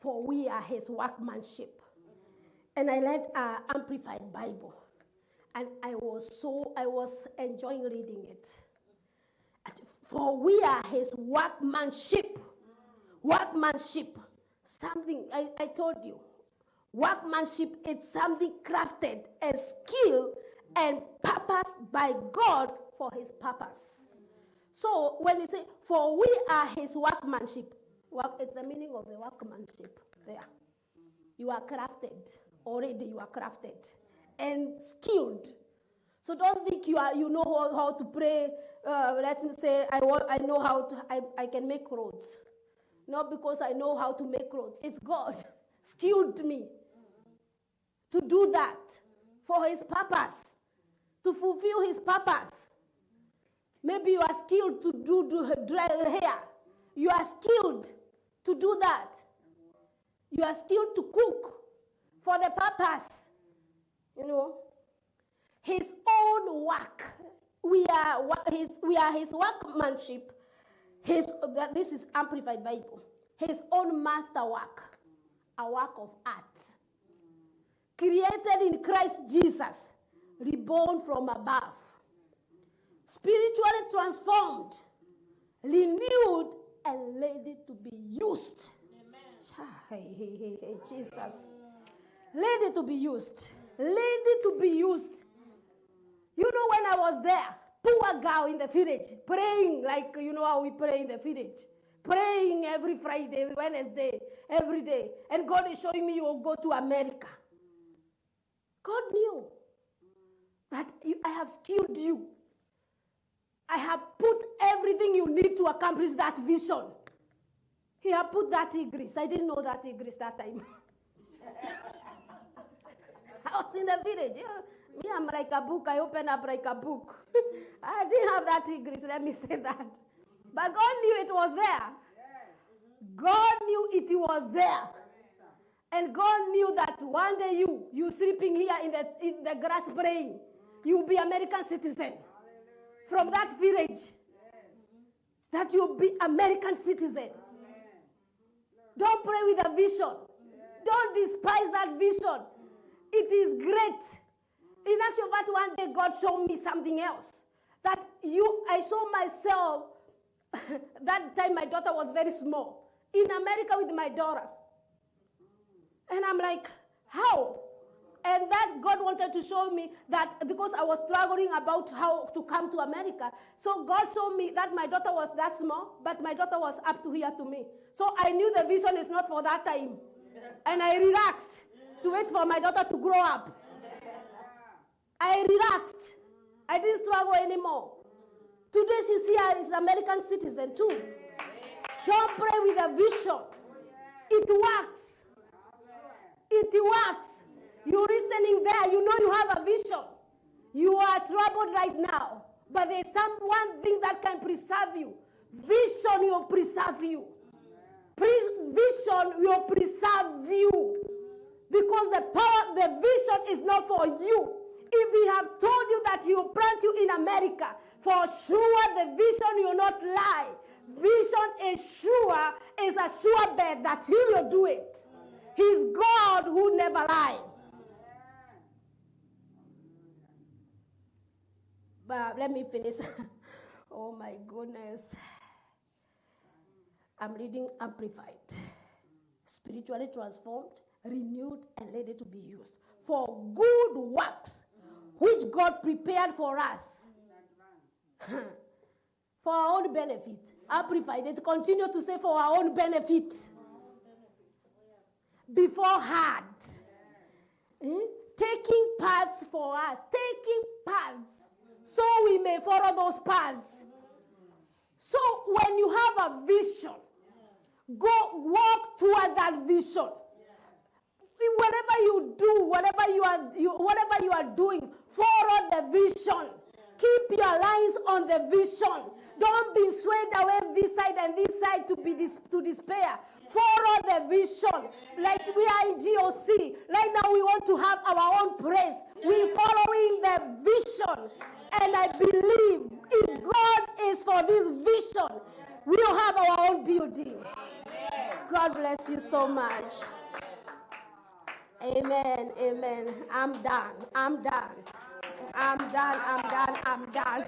for we are his workmanship. And I read Amplified Bible, and I was enjoying reading it. For we are his workmanship. Workmanship. Something, I told you. Workmanship is something crafted and skilled and purposed by God for his purpose. So when you say, for we are his workmanship, it's the meaning of the workmanship there. You are crafted. Already you are crafted and skilled. So don't think you know how to pray. Let me say, I know how to, I can make roads. Not because I know how to make roads. It's God skilled me to do that for his purpose, to fulfill his purpose. Maybe you are skilled to dry hair. You are skilled to do that. You are skilled to cook for the purpose. You know, his own work. We are his workmanship. This is Amplified Bible. His own masterwork, a work of art, created in Christ Jesus, reborn from above, spiritually transformed, renewed, and ready to be used. Hey, Jesus. Ready to be used. Ready to be used. You know, when I was there, poor girl in the village, praying like you know how we pray in the village. Praying every Friday, Wednesday, every day. And God is showing me you will go to America. God knew that I have skilled you. I have put everything you need to accomplish that vision. He had put that in Greece. I didn't know that in Greece that time. I was in the village. You know, me, I'm like a book. I open up like a book. I didn't have that in Greece, let me say that. But God knew it was there. God knew it was there. And God knew that one day you sleeping here in the grass praying, you'll be American citizen. From that village, that you'll be American citizen. Don't pray with a vision. Don't despise that vision. It is great. In actual fact, one day God showed me something else. That I saw myself, that time my daughter was very small, in America with my daughter. And I'm like, how? And that God wanted to show me that because I was struggling about how to come to America. So God showed me that my daughter was that small, but my daughter was up to here to me. So I knew the vision is not for that time. And I relaxed to wait for my daughter to grow up. I relaxed. I didn't struggle anymore. Today she's here, she's an American citizen too. Don't pray with a vision. It works. It works. You're listening there. You know you have a vision. You are troubled right now. But there's one thing that can preserve you. Vision will preserve you. Vision will preserve you. Because the vision is not for you. If he have told you that he will plant you in America, for sure the vision will not lie. Vision is a sure bet that he will do it. He's God who never lies. But let me finish. Oh my goodness. I'm reading Amplified. Spiritually transformed, renewed, and ready to be used for good works, which God prepared for us. For our own benefit. Amplified. It continues to say for our own benefit. Beforehand. Taking paths for us. Taking paths. So we may follow those paths. So when you have a vision, walk toward that vision. Whatever you do, whatever you are doing, follow the vision. Keep your lines on the vision. Don't be swayed away this side and this side to despair. Follow the vision. Like we are in GOC. Right now we want to have our own praise. We're following the vision. And I believe if God is for this vision, we'll have our own building. God bless you so much. Amen. Amen. I'm done. I'm done. I'm done. I'm done. I'm done.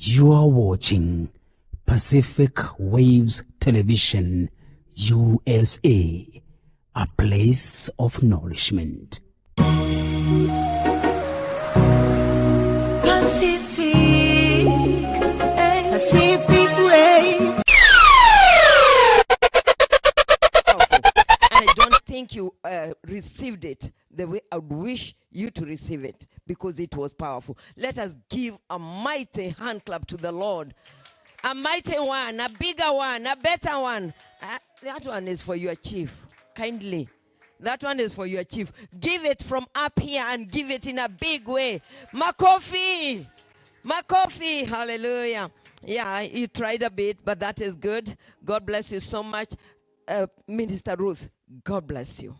You are watching Pacific Waves Television, USA, a place of nourishment. Pacific Waves. And I don't think you received it the way I would wish you to receive it, because it was powerful. Let us give a mighty hand clap to the Lord. A mighty one, a bigger one, a better one. That one is for your chief. Kindly. That one is for your chief. Give it from up here and give it in a big way. Makofi. Makofi. Hallelujah. Yeah, you tried a bit, but that is good. God bless you so much. Minister Ruth, God bless you.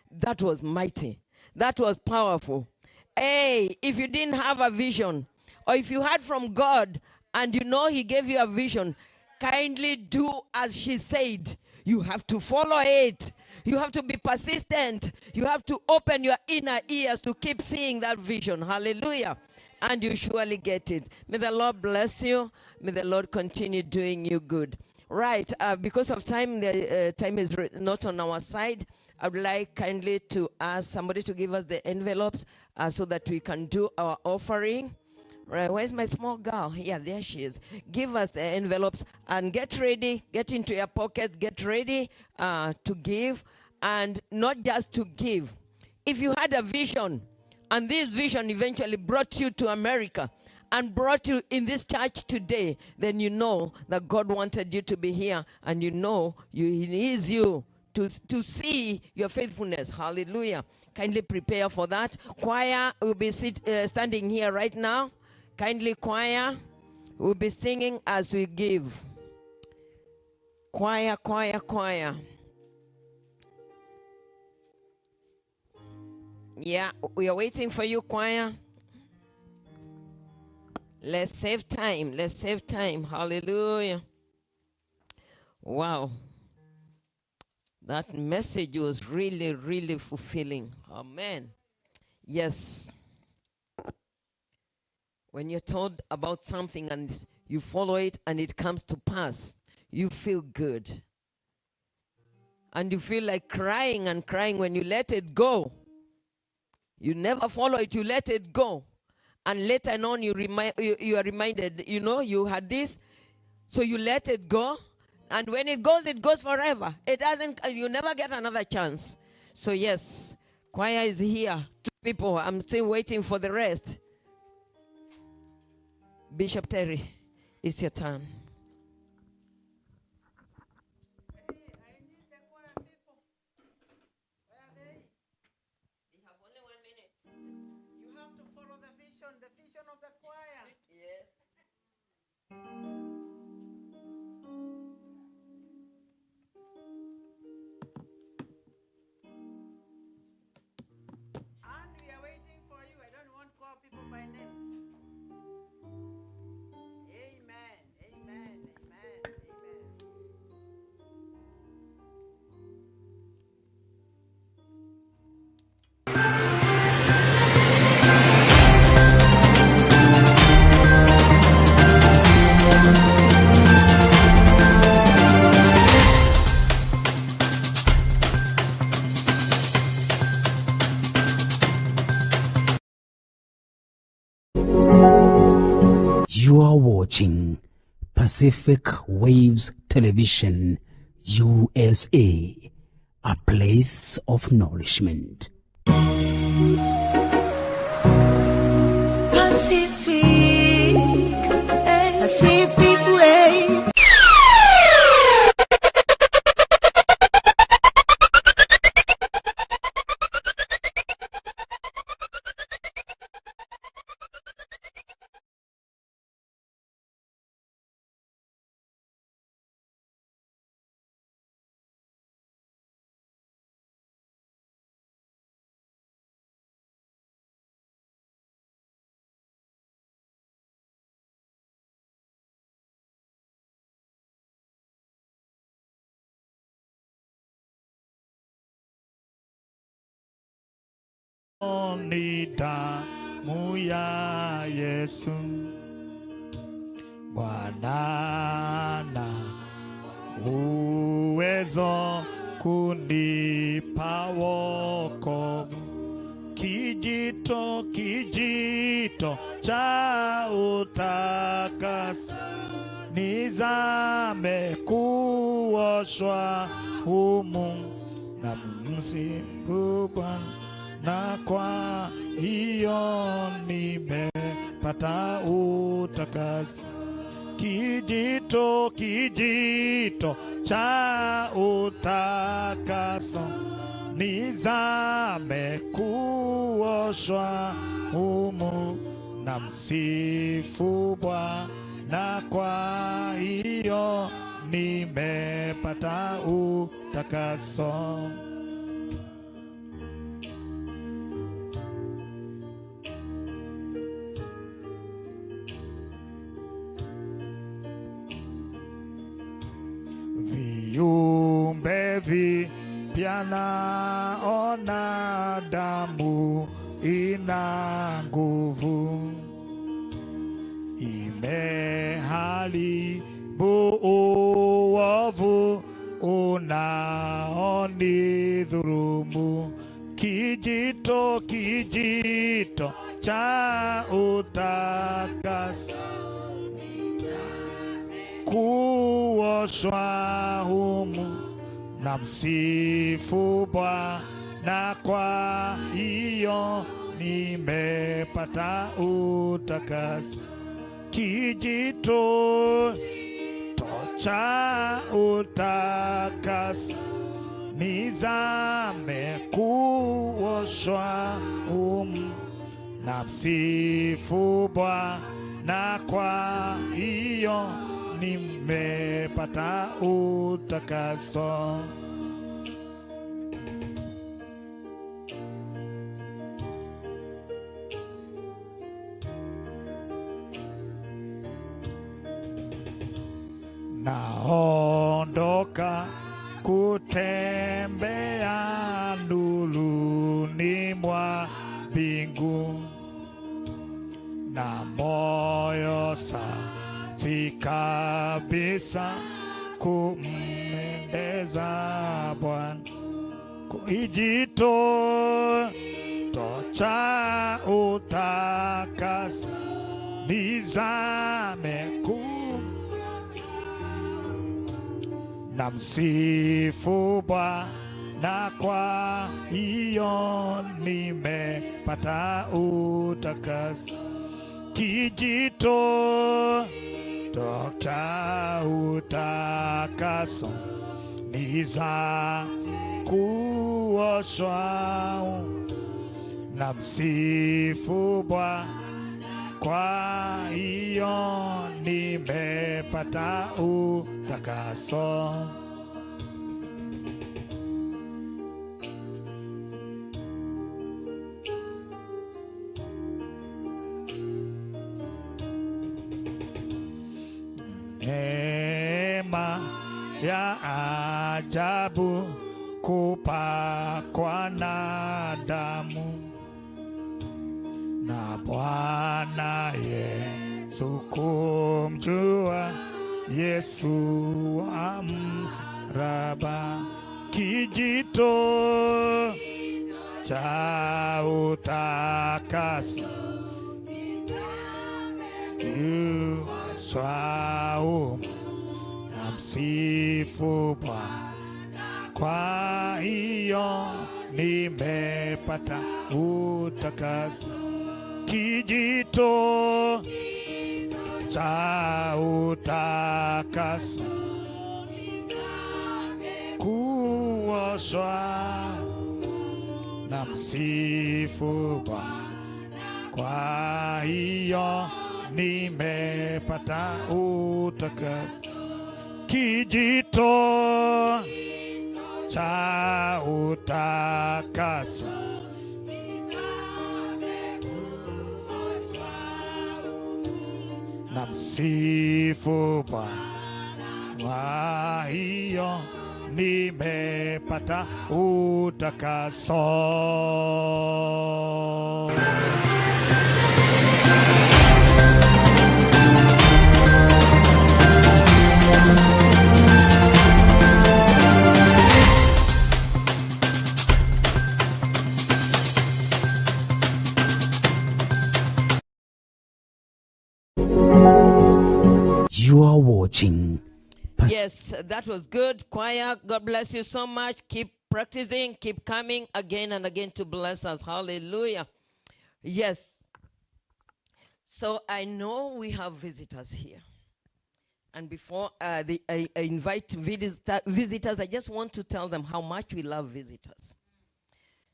That was mighty. That was powerful. Hey, if you didn't have a vision, or if you heard from God and you know he gave you a vision, kindly do as she said. You have to follow it. You have to be persistent. You have to open your inner ears to keep seeing that vision. Hallelujah. And you surely get it. May the Lord bless you. May the Lord continue doing you good. Right, because of time, the time is not on our side. I would like kindly to ask somebody to give us the envelopes so that we can do our offering. Right, where's my small girl? Yeah, there she is. Give us the envelopes and get ready. Get into your pockets. Get ready to give, and not just to give. If you had a vision, and this vision eventually brought you to America and brought you in this church today, then you know that God wanted you to be here, and you know He needs you to see your faithfulness. Hallelujah. Kindly prepare for that. Choir will be standing here right now. Kindly, choir, will be singing as we give. Choir, choir, choir. Yeah, we are waiting for you, choir. Let's save time. Let's save time. Hallelujah. Wow. That message was really, really fulfilling. Amen. Yes. When you're told about something and you follow it and it comes to pass, you feel good. And you feel like crying and crying when you let it go. You never follow it, you let it go. And later on you are reminded, you know, you had this, so you let it go. And when it goes forever. It doesn't, you never get another chance. So yes, choir is here. 2 people, I'm still waiting for the rest. Bishop Terry, it's your turn. You are watching Pacific Waves Television, USA, a place of nourishment. Pacific ni damu ya Yesu. Bwana na uwezo kunipa wokovu. Kijito, kijito cha utakaso, nizame kuoshwa humu na msifu Bwana, na kwa hiyo nimepata utakaso. Kijito, kijito cha utakaso, nizame kuoshwa humu na msifu Bwana, kwa hiyo nimepata utakaso. Viumbe vipya naona, damu ina nguvu, imeharibu uovu unaonidhulumu. Kijito, kijito cha utakaso, kuoshwa humu na msifu Bwana, kwa hiyo nimepata utakaso. Kijito cha utakaso, nizame kuoshwa humu na msifu Bwana, kwa hiyo nimepata utakaso. Naondoka kutembea nuruni mwa mbingu, na moyo safi kabisa kumpendeza Bwana. Kijito cha utakaso, nizame na msifu Bwana, kwa hiyo nimepata utakaso. Kijito cha utakaso, nizame kuoshwa na msifu Bwana, kwa hiyo nimepata utakaso. Neema ya ajabu kupakwa na damu, na Bwana Yesu kumjua Yesu wa msalaba. Kijito cha utakaso, kuoshwa na msifu Bwana, kwa hiyo nimepata utakaso. Kijito cha utakaso, kuoshwa na msifu Bwana, kwa hiyo nimepata utakaso. Kijito cha utakaso, na msifu Bwana, kwa hiyo nimepata utakaso. You are watching. Yes, that was good. Choir, God bless you so much. Keep practicing, keep coming again and again to bless us. Hallelujah. Yes. So I know we have visitors here. And before I invite visitors, I just want to tell them how much we love visitors.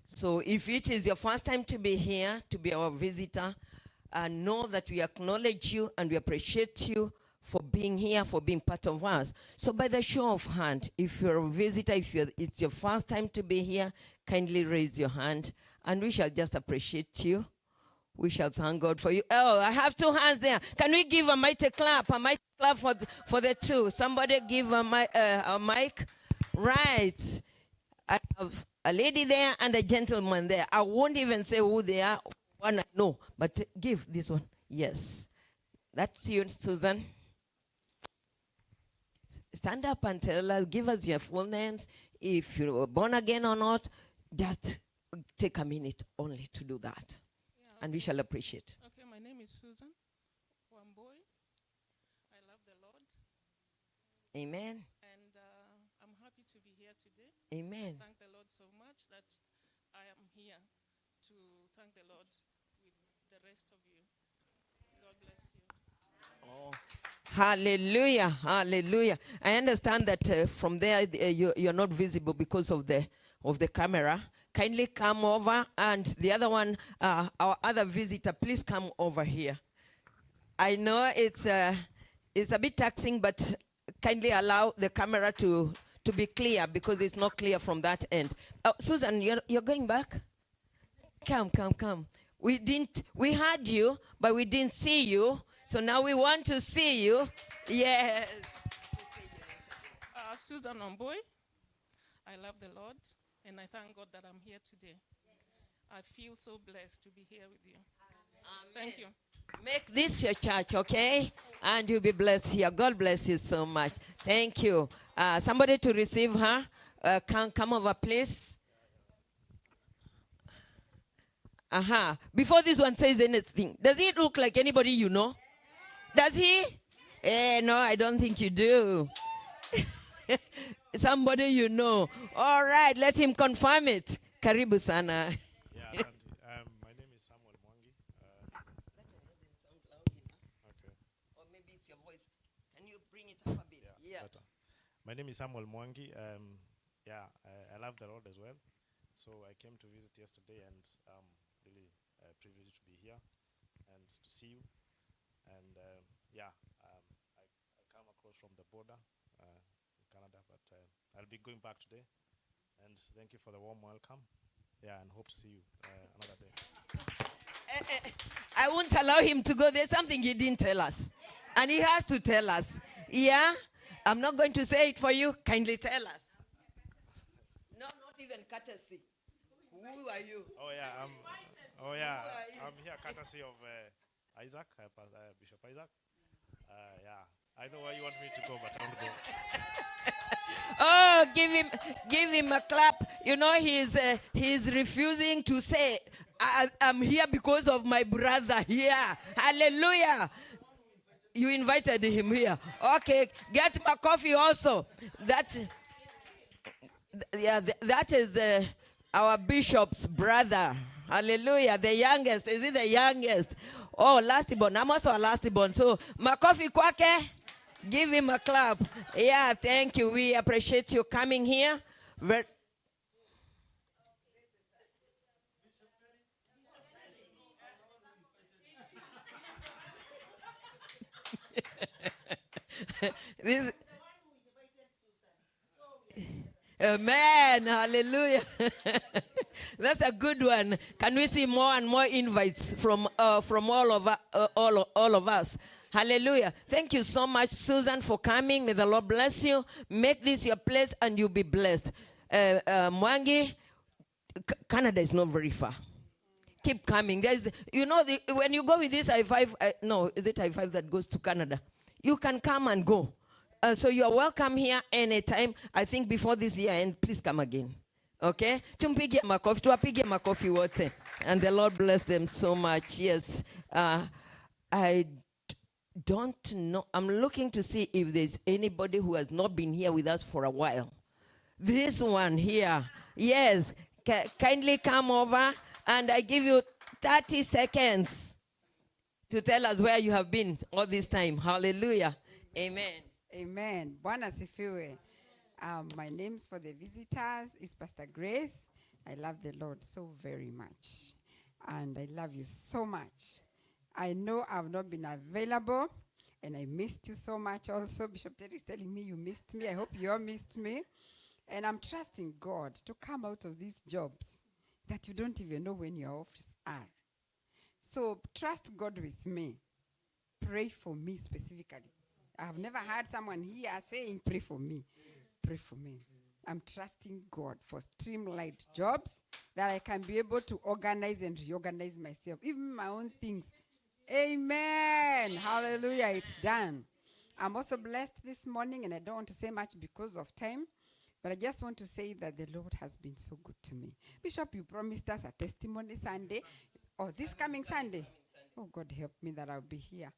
So if it is your first time to be here, to be our visitor, know that we acknowledge you and we appreciate you for being here, for being part of us. So by the show of hand, if you're a visitor, it's your first time to be here, kindly raise your hand and we shall just appreciate you. We shall thank God for you. Oh, I have two hands there. Can we give a mighty clap for the two? Somebody give a mic. Right. I have a lady there and a gentleman there. I won't even say who they are. One I know, but give this one. Yes. That's you, Susan. Stand up and tell us, give us your full names. If you were born again or not, just take a minute only to do that. Yeah, and we shall appreciate. Okay, my name is Susan Wamboy. I love the Lord. Amen. And I'm happy to be here today. Amen. Thank the Lord so much that I am here to thank the Lord with the rest of you. God bless you. Oh. Hallelujah, hallelujah. I understand that from there you're not visible because of the camera. Kindly come over, and the other one, our other visitor, please come over here. I know it's a bit taxing, but kindly allow the camera to be clear because it's not clear from that end. Susan, you're going back? Come. We heard you, but we didn't see you. So now we want to see you. Yes. Susan Omboy. I love the Lord, and I thank God that I'm here today. I feel so blessed to be here with you. Amen. Thank you. Make this your church, okay? And you'll be blessed here. God bless you so much. Thank you. Somebody to receive her. Come over, please. Before this one says anything, does he look like anybody you know? Does he? No, I don't think you do. Somebody you know. All right, let him confirm it. Karibu sana. Yeah, my name is Samuel Mwangi. Okay. Or maybe it's your voice. Can you bring it up a bit? Yeah. My name is Samuel Mwangi. I love the Lord as well. So I came to visit yesterday, and really privileged to be here and to see you. And I come across from the border in Canada, but I'll be going back today. And thank you for the warm welcome. Yeah, and hope to see you another day. I won't allow him to go. There's something he didn't tell us. And he has to tell us. Yeah? I'm not going to say it for you. Kindly tell us. No, not even courtesy. Who are you? I'm here courtesy of Isaac, Bishop Isaac. I know where you want me to go, but I don't go. Oh, give him a clap. You know, he's refusing to say, I'm here because of my brother here. Hallelujah. You invited him here. Okay, get my coffee also. That is our bishop's brother. Hallelujah. The youngest. Is it the youngest? Oh, last born. I'm also a last born. So, my coffee kwake. Give him a clap. Yeah, thank you. We appreciate you coming here. Amen. Hallelujah. That's a good one. Can we see more and more invites from all of us? Hallelujah. Thank you so much, Susan, for coming. May the Lord bless you. Make this your place and you'll be blessed. Mwangi, Canada is not very far. Keep coming. There's, when you go with this I-5, no, is it I-5 that goes to Canada? You can come and go. So you are welcome here anytime. I think before this year end, please come again. Okay? Tumpige makofi, tuwapige makofi wote. And the Lord bless them so much. Yes. I don't know. I'm looking to see if there's anybody who has not been here with us for a while. This one here. Yes. Kindly come over and I give you 30 seconds to tell us where you have been all this time. Hallelujah. Amen. Amen. Bwana sifiwe. My name's for the visitors is Pastor Grace. I love the Lord so very much. And I love you so much. I know I've not been available and I missed you so much also. Bishop Terry is telling me you missed me. I hope you all missed me. And I'm trusting God to come out of these jobs that you don't even know when your office are. So trust God with me. Pray for me specifically. I've never heard someone here saying, pray for me. Pray for me. I'm trusting God for streamlined jobs that I can be able to organize and reorganize myself, even my own things. Amen. Hallelujah. It's done. I'm also blessed this morning, and I don't want to say much because of time, but I just want to say that the Lord has been so good to me. Bishop, you promised us a testimony Sunday, or this coming Sunday. Oh, God help me that I'll be here.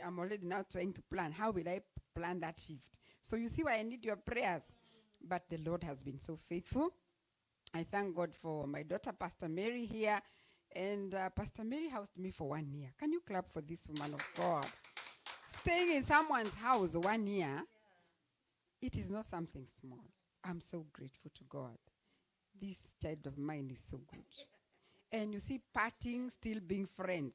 I'm already now trying to plan. How will I plan that shift? So you see why I need your prayers. But the Lord has been so faithful. I thank God for my daughter, Pastor Mary, here. And Pastor Mary housed me for 1 year. Can you clap for this woman of God? Staying in someone's house 1 year, it is not something small. I'm so grateful to God. This child of mine is so good. And you see, parting, still being friends.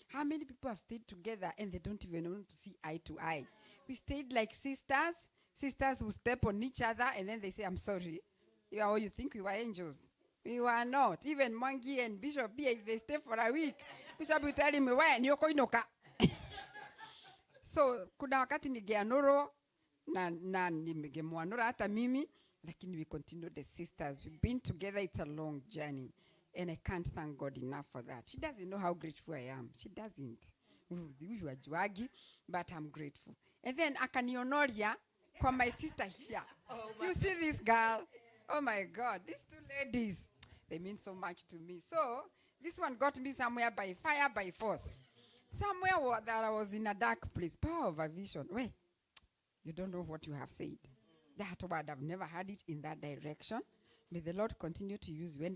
How many people have stayed together and they don't even want to see eye to eye? We stayed like sisters. Sisters who step on each other and then they say, I'm sorry. You think we were angels. We were not. Even Mwangi and Bishop B, if they stay for a week, Bishop will tell him, why? Inoka. So, kuna wakati nigeanoro na nimegemwanora hata mimi, lakini we continue the sisters. We've been together, it's a long journey. And I can't thank God enough for that. She doesn't know how grateful I am. She doesn't. You are juagi, but I'm grateful. And then akanionoria kwa my sister here. You see this girl? Oh my God, these two ladies, they mean so much to me. So this one got me somewhere by fire, by force. Somewhere that I was in a dark place. Power of a vision. Wait, you don't know what you have said. That word, I've never heard it in that direction. May the Lord continue to use you.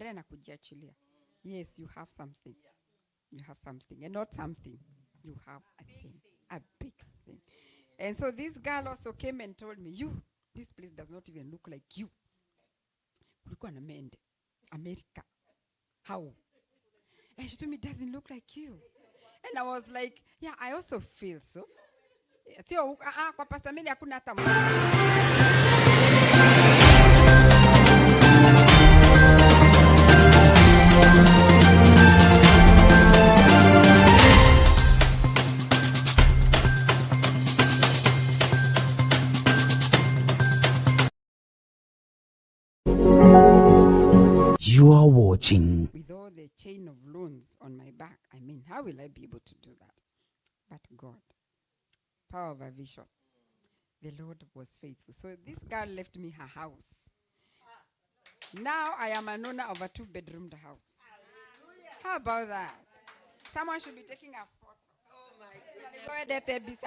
Yes, you have something. You have something. And not something. You have a thing. A big thing. And so this girl also came and told me, this place does not even look like you. America. How? And she told me, it doesn't look like you. And I was like, yeah, I also feel so. Kwa Pastor Mary hakuna hata You are watching. with all the chain of loans on my back. I mean, how will I be able to do that? But God, power of a vision. The Lord was faithful. So this girl left me her house. Now I am an owner of a 2-bedroom house. How about that? Someone should be taking a photo. Oh my goodness.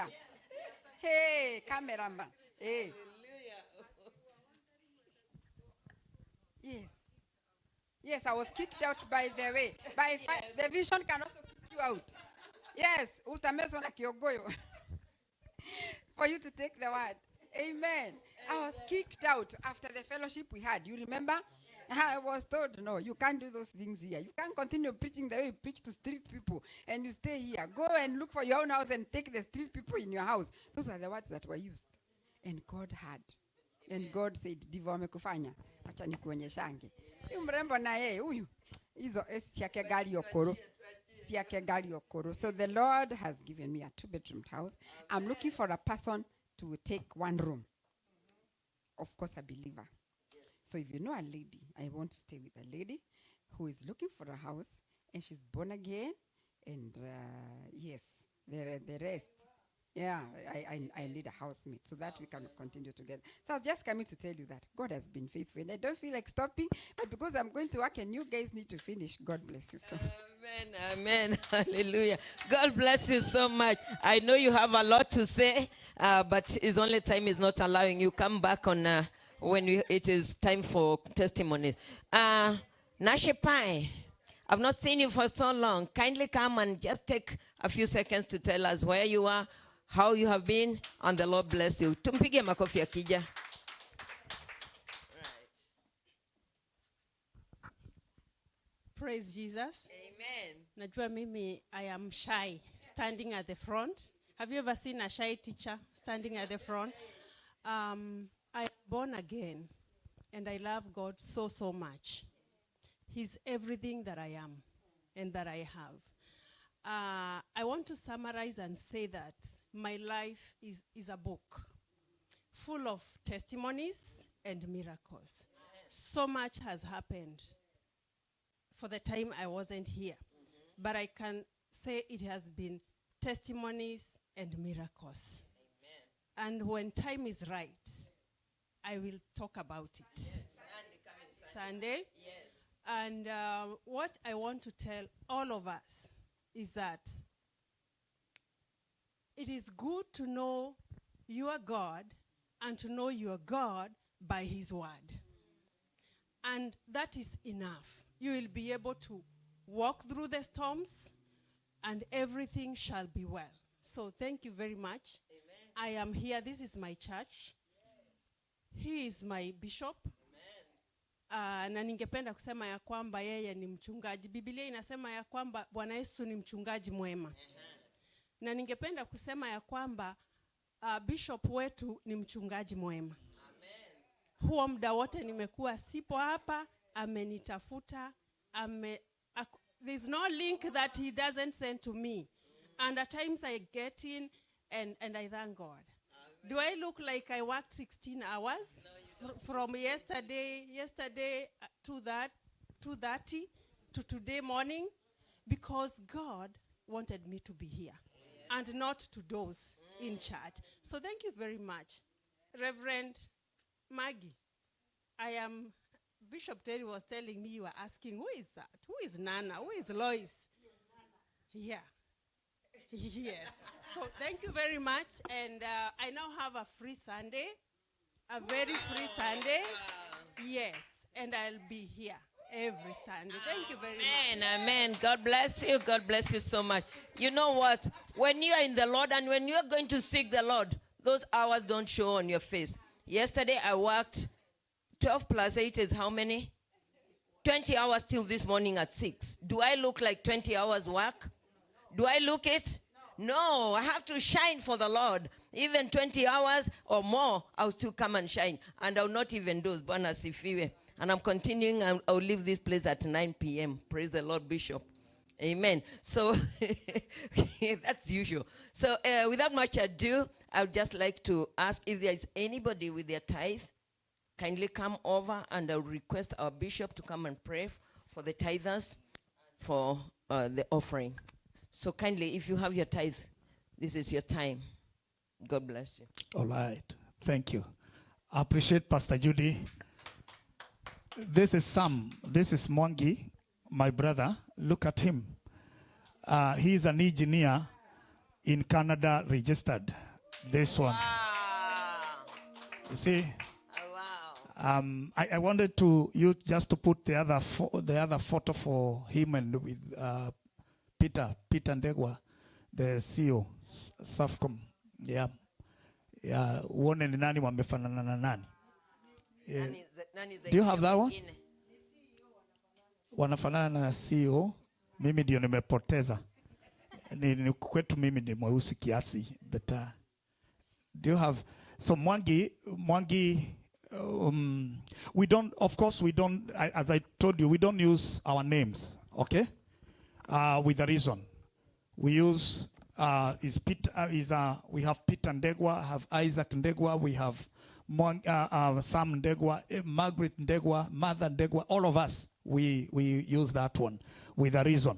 Hey, cameraman. Hey. Yes. Yes, I was kicked out by the way. By the vision can also kick you out. Yes, utamezo na kiogoyo. For you to take the word. Amen. I was kicked out after the fellowship we had. You remember? I was told, no, you can't do those things here. You can't continue preaching the way you preach to street people and you stay here. Go and look for your own house and take the street people in your house. Those are the words that were used. And God had. And God said, Divo amekufanya. Acha nikuonyeshange. Huyu mrembo na yeye, huyu. Hizo esi yake gari yokoro. yake gari okoro. So the Lord has given me a 2-bedroom house. I'm looking for a person to take one room. Of course, a believer. So if you know a lady, I want to stay with a lady who is looking for a house and she's born again. And yes, the rest. Yeah, I need a housemate so that we can continue together. So I was just coming to tell you that God has been faithful. And I don't feel like stopping, but because I'm going to work and you guys need to finish, God bless you so much. Amen, amen, hallelujah. God bless you so much. I know you have a lot to say, but it's only time is not allowing you. Come back on when it is time for testimonies. Nashepai, I've not seen you for so long. Kindly come and just take a few seconds to tell us where you are, how you have been, and the Lord bless you. Tumpige makofi akija. Praise Jesus. Amen. Najua mimi, I am shy, standing at the front. Have you ever seen a shy teacher standing at the front? I am born again, and I love God so, so much. He's everything that I am and that I have. I want to summarize and say that my life is a book full of testimonies and miracles. So much has happened for the time I wasn't here. But I can say it has been testimonies and miracles. Amen. And when time is right, I will talk about it. Yes. Sunday. Yes. And what I want to tell all of us is that it is good to know your God and to know your God by his word. And that is enough. You will be able to walk through the storms and everything shall be well. So thank you very much. Amen. I am here. This is my church. He is my bishop. Na ningependa kusema ya kwamba yeye ni mchungaji. Biblia inasema ya kwamba Bwana Yesu ni mchungaji mwema. Na ningependa kusema ya kwamba bishop wetu ni mchungaji mwema. Amen. Huo muda wote nimekuwa sipo hapa, amenitafuta, there's no link that he doesn't send to me. And at times I get in and I thank God. Amen. Do I look like I worked 16 hours? No, from yesterday to 2:30 to today morning? Because God wanted me to be here. Yes. And not to those in church. So thank you very much. Reverend Maggie, Bishop Terry was telling me, you were asking, who is that? Who is Nana? Who is Lois? Yeah. Yes. So thank you very much. And I now have a free Sunday. A very free Sunday. Yes. And I'll be here every Sunday. Thank you very much. Amen. God bless you. God bless you so much. You know what? When you are in the Lord and when you are going to seek the Lord, those hours don't show on your face. Yesterday I worked 12 plus 8 is how many? 20 hours till this morning at 6. Do I look like 20 hours work? Do I look it? No, I have to shine for the Lord. Even 20 hours or more, I'll still come and shine. And I'll not even doze. Bwana sifiwe. And I'm continuing. I'll leave this place at 9 p.m. Praise the Lord, Bishop. Amen. So that's usual. So without much ado, I would just like to ask if there is anybody with their tithe. Kindly come over and I'll request our bishop to come and pray for the tithers for the offering. So kindly, if you have your tithe, this is your time. God bless you. All right. Thank you. I appreciate Pastor Judy. This is Sam. This is Mwangi, my brother. Look at him. He is an engineer in Canada registered. This one. You see? I wanted to use just to put the other photo for him and with Peter Ndegwa, the CEO, Safcom. Yeah. Uone ni nani wamefanana na nani. Do you have that one? Wanafanana na CEO. Mimi ndio nimepoteza. Ni kwetu mimi ni mweusi kiasi. But do you have? So Mwangi, we don't, of course we don't, as I told you, we don't use our names, okay? with a reason. We use we have Peter Ndegwa, have Isaac Ndegwa, we have Sam Ndegwa, Margaret Ndegwa, Mother Ndegwa, all of us, we use that one with a reason.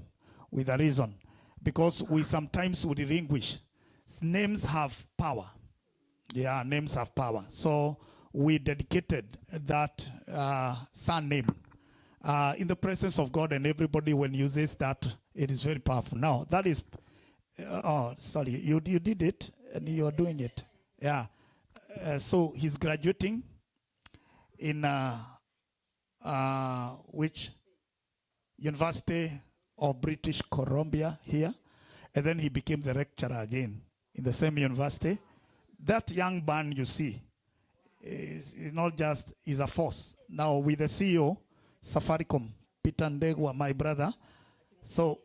With a reason. Because we sometimes would relinquish. Names have power. Yeah, names have power. So we dedicated that surname in the presence of God, and everybody when uses that, it is very powerful. Now, that is, oh, sorry, you did it, and you are doing it. Yeah. So he's graduating in which University of British Columbia here, and then he became the lecturer again in the same university. That young man you see is not just, is a force. Now with the CEO, Safaricom, Peter Ndegwa, my brother. So,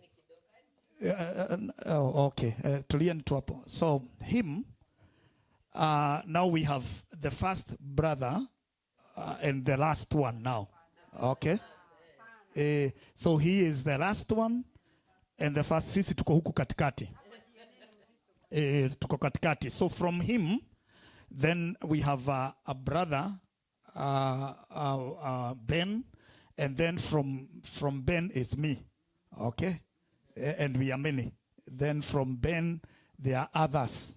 okay, so him, now we have the first brother and the last one now, okay? So he is the last one and the first. Sisi tuko huku katikati. Tuko katikati. So from him, then we have a brother, Ben, and then from Ben is me, okay? And we are many. Then from Ben, there are others,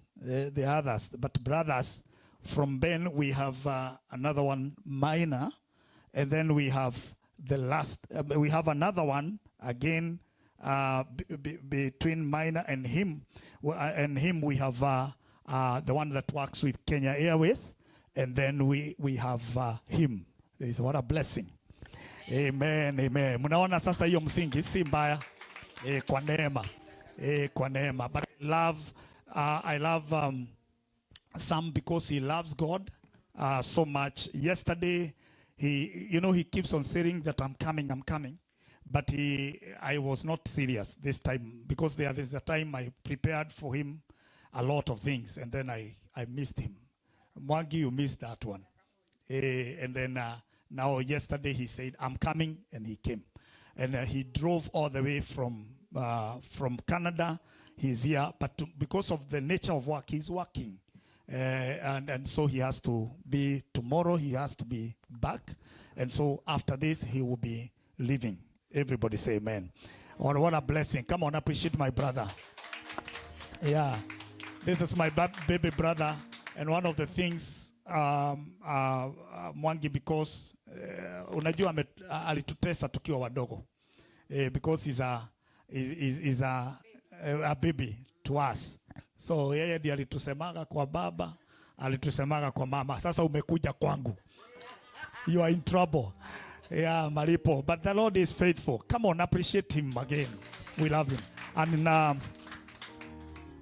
but brothers. From Ben, we have another one, Minor, and then we have the last, we have another one again between Minor and him. We have the one that works with Kenya Airways, and then we have him. What a blessing. Amen, amen. Munaona sasa hiyo msingi si mbaya kwa neema. Kwa neema. But I love Sam because he loves God so much. Yesterday, he keeps on saying that I'm coming. But I was not serious this time because there's a time I prepared for him a lot of things, and then I missed him. Mwangi, you missed that one. And then now yesterday he said, I'm coming, and he came. And he drove all the way from Canada. He's here, but because of the nature of work, he's working. And so he has to be, tomorrow he has to be back. And so after this, he will be leaving. Everybody say amen. Oh, what a blessing. Come on, appreciate my brother. Yeah. This is my baby brother. And one of the things, Mwangi, because unajua alitutesa tukiwa wadogo. Because he's a baby to us. So yeye ndiye alitusemaga kwa baba, alitusemaga kwa mama. Sasa umekuja kwangu. You are in trouble. Yeah, malipo. But the Lord is faithful. Come on, appreciate him again. We love him. And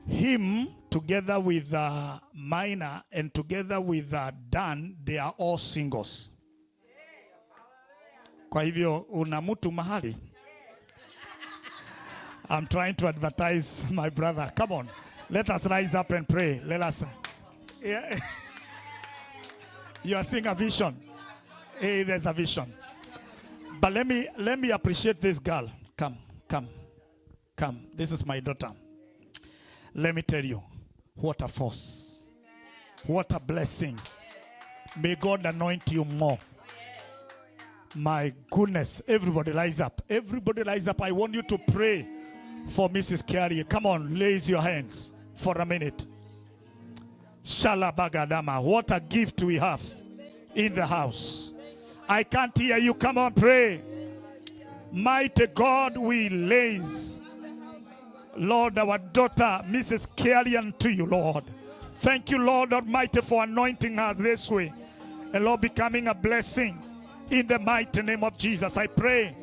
him, together with Minor and together with Dan, they are all singles. Kwa hivyo, una mtu mahali? I'm trying to advertise my brother. Come on. Let us rise up and pray. Let us. Yeah. You are seeing a vision. Hey, there's a vision. But let me appreciate this girl. Come. This is my daughter. Let me tell you, what a force. What a blessing. May God anoint you more. My goodness. Everybody rise up. Everybody rise up. I want you to pray for Mrs. Carey. Come on, raise your hands for a minute. Shalabagadama. What a gift we have in the house. I can't hear you. Come on, pray. Mighty God, we raise, Lord, our daughter, Mrs. Carey, unto you, Lord. Thank you, Lord Almighty, for anointing her this way. And Lord, becoming a blessing in the mighty name of Jesus. I pray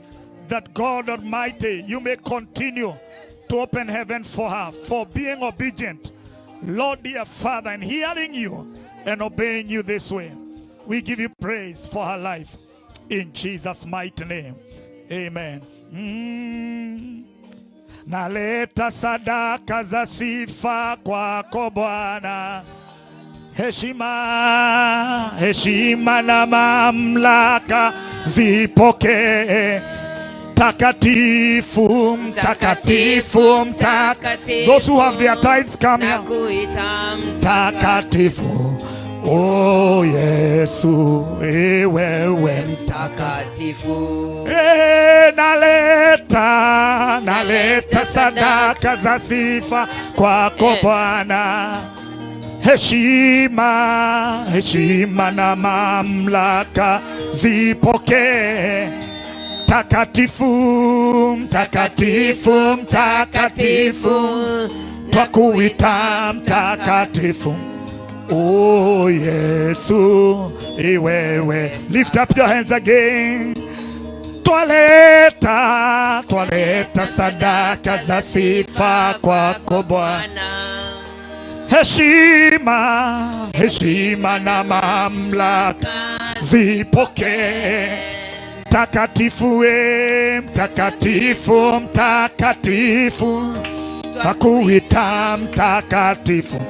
that God Almighty, you may continue to open heaven for her, for being obedient, Lord, dear Father, and hearing you and obeying you this way. We give you praise for her life in Jesus' mighty name. Amen. Naleta sadaka za sifa kwako Bwana. Heshima na mamlaka zipokee. Mtakatifu, mtakatifu, mtakatifu. Those who have their tithes come here. Mtakatifu, oh Yesu, wewe mtakatifu. Naleta sadaka za sifa kwako Bwana. Heshima, heshima na mamlaka zipokee. Mtakatifu, mtakatifu, mtakatifu, twakuita mtakatifu. Oh Yesu, wewe. Lift up your hands again. Twaleta sadaka za sifa kwako Bwana. Heshima, heshima na mamlaka zipokee. Mtakatifu, mtakatifu, mtakatifu, twakuita mtakatifu.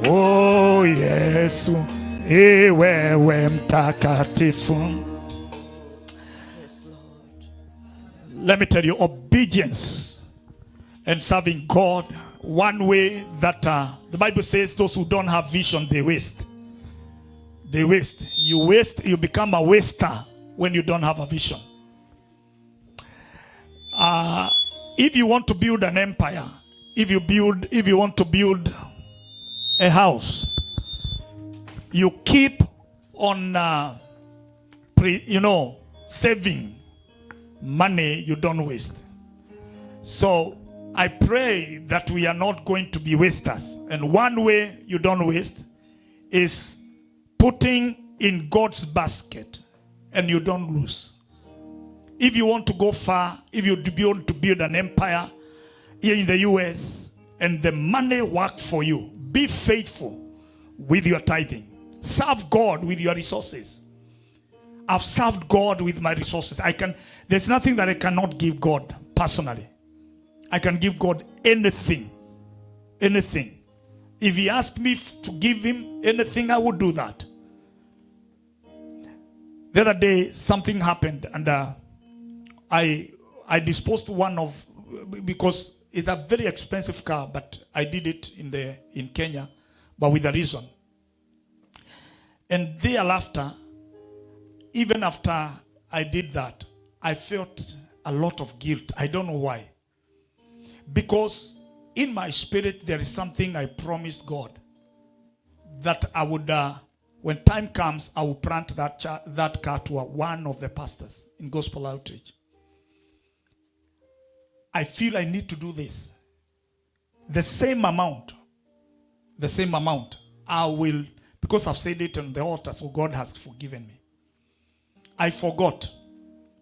Oh Yesu, wewe mtakatifu. Let me tell you, obedience and serving God, one way that the Bible says those who don't have vision, they waste. They waste. You waste, you become a waster when you don't have a vision. If you want to build an empire, if you want to build a house, you keep on saving money, you don't waste. So I pray that we are not going to be wasters. And one way you don't waste is putting in God's basket and you don't lose. If you want to go far, if you want to build an empire here in the US and the money work for you, be faithful with your tithing. Serve God with your resources. I've served God with my resources. There's nothing that I cannot give God personally. I can give God anything. Anything. If he asked me to give him anything, I would do that. The other day, something happened and I disposed one of, because it's a very expensive car, but I did it in Kenya, but with a reason. And thereafter, even after I did that, I felt a lot of guilt. I don't know why. Because in my spirit, there is something I promised God that I would, when time comes, I will plant that car to one of the pastors in gospel outreach. I feel I need to do this. The same amount, I will, because I've said it on the altar, so God has forgiven me. I forgot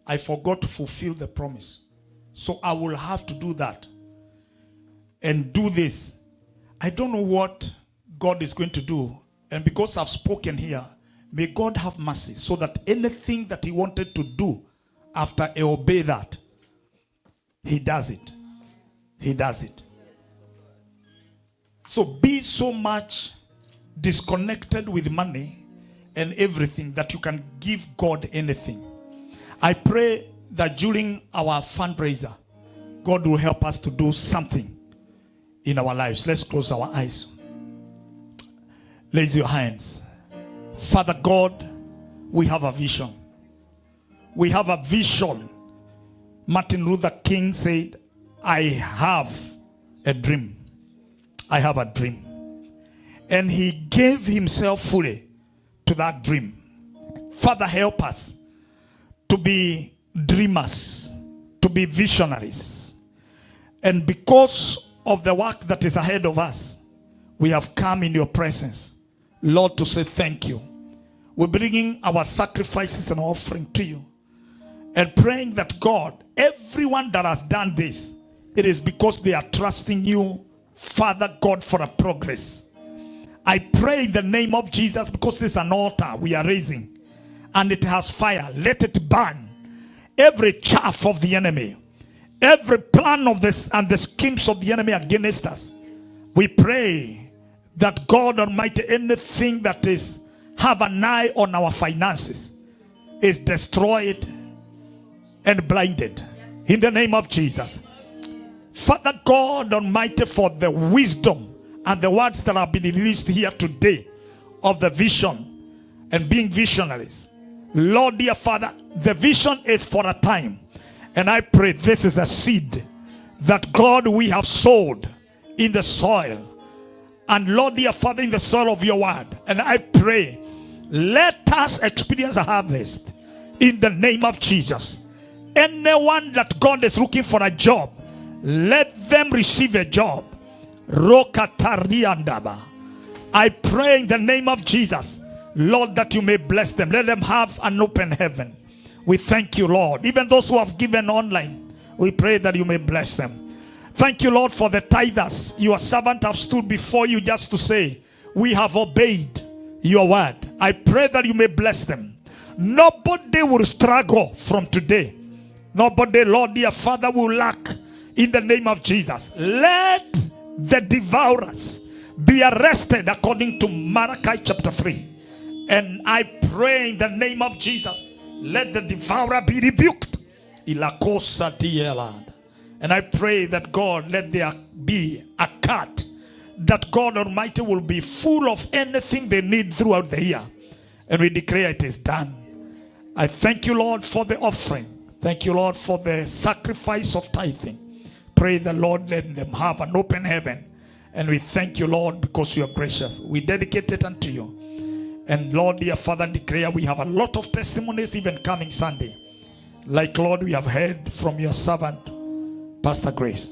to fulfill the promise. So I will have to do that and do this. I don't know what God is going to do. And because I've spoken here, may God have mercy so that anything that he wanted to do after I obey that, he does it. He does it. So be so much disconnected with money and everything that you can give God anything. I pray that during our fundraiser, God will help us to do something in our lives. Let's close our eyes. Raise your hands. Father God, we have a vision. We have a vision. Martin Luther King said, I have a dream. I have a dream. And he gave himself fully to that dream. Father, help us to be dreamers, to be visionaries. And because of the work that is ahead of us, we have come in your presence, Lord, to say thank you. We're bringing our sacrifices and offering to you and praying that God, everyone that has done this, it is because they are trusting you, Father God, for a progress. I pray in the name of Jesus, because this is an altar we are raising and it has fire. Let it burn every chaff of the enemy, every plan of this and the schemes of the enemy against us. We pray that God Almighty, anything that is have an eye on our finances is destroyed and blinded In the name of Jesus. Father God Almighty, for the wisdom and the words that have been released here today of the vision and being visionaries. Lord, dear Father, the vision is for a time. And I pray this is a seed that God we have sowed in the soil. And Lord, dear Father, in the soil of your word. And I pray, let us experience a harvest in the name of Jesus. Anyone that God is looking for a job, let them receive a job. Rokatariandaba. I pray in the name of Jesus, Lord, that you may bless them. Let them have an open heaven. We thank you, Lord. Even those who have given online, we pray that you may bless them. Thank you, Lord, for the tithers. Your servant have stood before you just to say, we have obeyed your word. I pray that you may bless them. Nobody will struggle from today. Nobody, Lord, dear Father, will lack in the name of Jesus. Let the devourers be arrested according to Malachi chapter 3. And I pray in the name of Jesus, let the devourer be rebuked. And I pray that God, let there be a cart that God Almighty will be full of anything they need throughout the year. And we declare it is done. I thank you, Lord, for the offering. Thank you, Lord, for the sacrifice of tithing. Pray the Lord, let them have an open heaven. And we thank you, Lord, because you are gracious. We dedicate it unto you. And Lord, dear Father, declare we have a lot of testimonies even coming Sunday. Like, Lord, we have heard from your servant, Pastor Grace.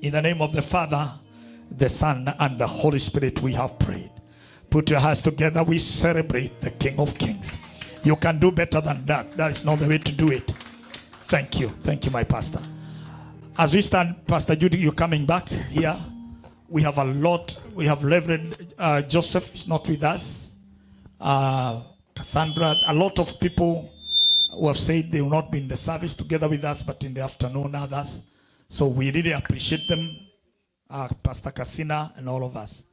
In the name of the Father, the Son, and the Holy Spirit, we have prayed. Put your hands together. We celebrate the King of Kings. You can do better than that. That is not the way to do it. Thank you. Thank you, my pastor. As we stand, Pastor Judy, you're coming back here. We have a lot. We have Reverend Joseph is not with us. Cassandra, a lot of people who have said they will not be in the service together with us, but in the afternoon others. So we really appreciate them. Pastor Cassina and all of us.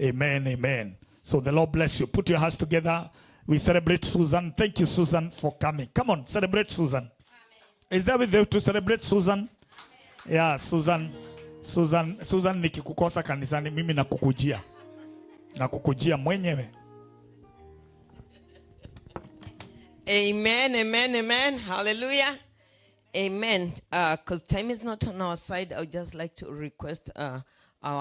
Amen, amen. So the Lord bless you. Put your hands together. We celebrate Susan. Thank you, Susan, for coming. Come on, celebrate Susan. Amen. Is there with you to celebrate Susan? Amen. Yeah, Susan nikikukosa kanisani mimi nakukujia. Nakukujia mwenyewe. Amen, amen, amen. Hallelujah. Amen. Because time is not on our side, I would just like to request our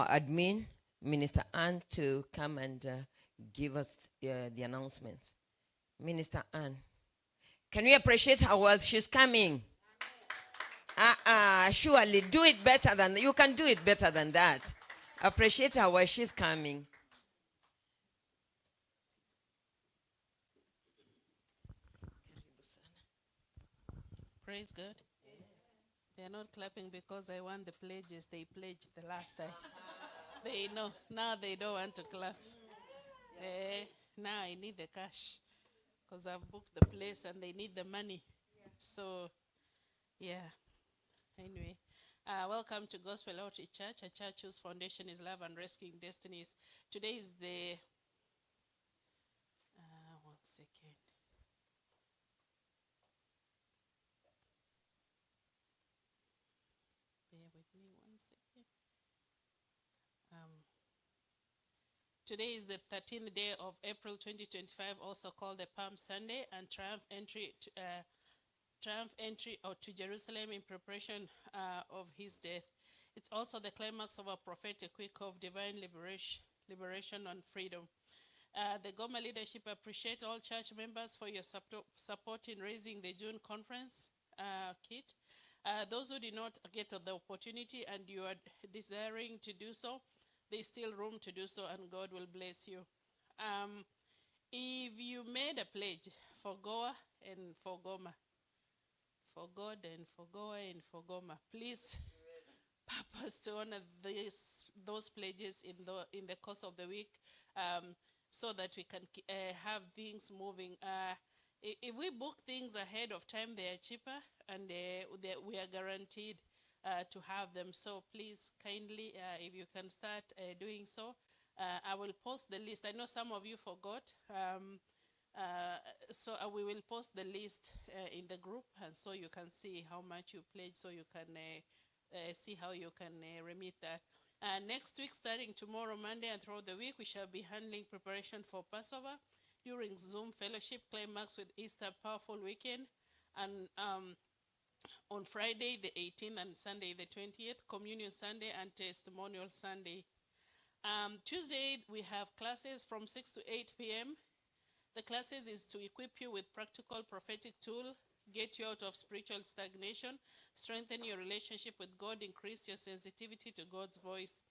admin, Minister Ann, to come and give us the announcements. Minister Ann, can we appreciate her while she's coming? Surely do it better than you can do it better than that. Appreciate her while she's coming. Praise God. They are not clapping because I want the pledges. They pledged the last time. They know. Now they don't want to clap. Now I need the cash because I've booked the place and they need the money. So, yeah. Anyway, welcome to Gospel Outreach Church, a church whose foundation is love and rescuing destinies. Today is the... one second. Bear with me 1 second. Today is the 13th day of April 2025, also called the Palm Sunday, and triumph entry to Jerusalem in preparation of his death. It's also the climax of a prophetic week of divine liberation and freedom. The Goma leadership appreciate all church members for your support in raising the June conference kit. Those who did not get the opportunity and you are desiring to do so, there's still room to do so, and God will bless you. If you made a pledge for Goa and for Goma, for God and for Goa and for Goma, please purpose to honor those pledges in the course of the week, so that we can have things moving. If we book things ahead of time, they are cheaper, and we are guaranteed to have them. So please, kindly, if you can start doing so, I will post the list. I know some of you forgot, So we will post the list in the group, and so you can see how much you pledge, so you can see how you can remit that. Next week, starting tomorrow, Monday, and throughout the week, we shall be handling preparation for Passover during Zoom fellowship, climax with Easter powerful weekend, and on Friday the 18th and Sunday the 20th, Communion Sunday and Testimonial Sunday. Tuesday, we have classes from 6 to 8 p.m. The classes is to equip you with practical prophetic tool, get you out of spiritual stagnation, strengthen your relationship with God, increase your sensitivity to God's voice.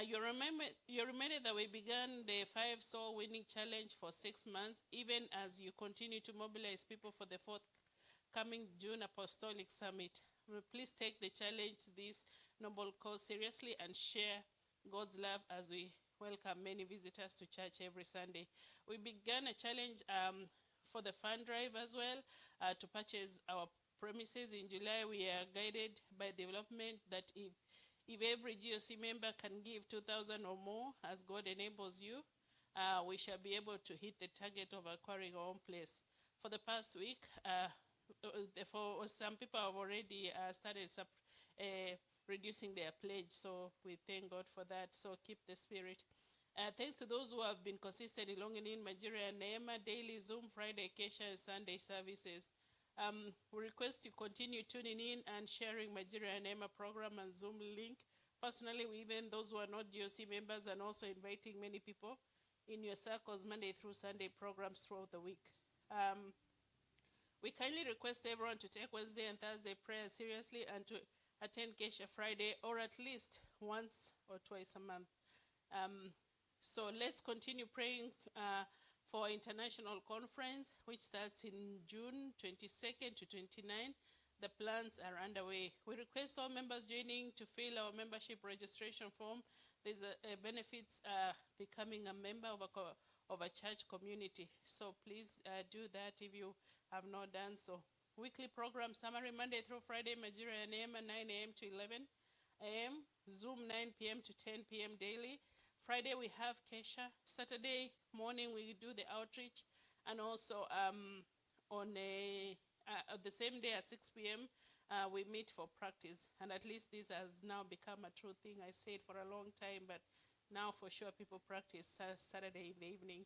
You remember that we began the 5 Soul Winning Challenge for 6 months, even as you continue to mobilize people for the forthcoming June Apostolic Summit. Please take the challenge to this noble cause seriously and share God's love as we welcome many visitors to church every Sunday. We began a challenge for the fund drive as well to purchase our premises in July. We are guided by development that if every GOC member can give 2,000 or more, as God enables you, we shall be able to hit the target of acquiring our own place. For the past week, for some people have already started reducing their pledge, so we thank God for that. So keep the spirit. Thanks to those who have been consistently longing in Nigeria and Neema, daily Zoom, Friday, Kesha, and Sunday services. We request you continue tuning in and sharing Nigeria and Neema program and Zoom link. Personally, even those who are not GOC members, and also inviting many people in your circles Monday through Sunday programs throughout the week. We kindly request everyone to take Wednesday and Thursday prayer seriously and to attend Kesha Friday, or at least once or twice a month. So let's continue praying for international conference, which starts in June 22nd to 29. The plans are underway. We request all members joining to fill our membership registration form. There's a benefits becoming a member of a church community. So please do that if you have not done so. Weekly program summary, Monday through Friday, Nigeria and Neema, 9 a.m. to 11 a.m. Zoom, 9 p.m. to 10 p.m. daily. Friday, we have Kesha. Saturday morning, we do the outreach. And also on the same day at 6 p.m., we meet for practice. And at least this has now become a true thing. I said for a long time, but now for sure people practice Saturday in the evening.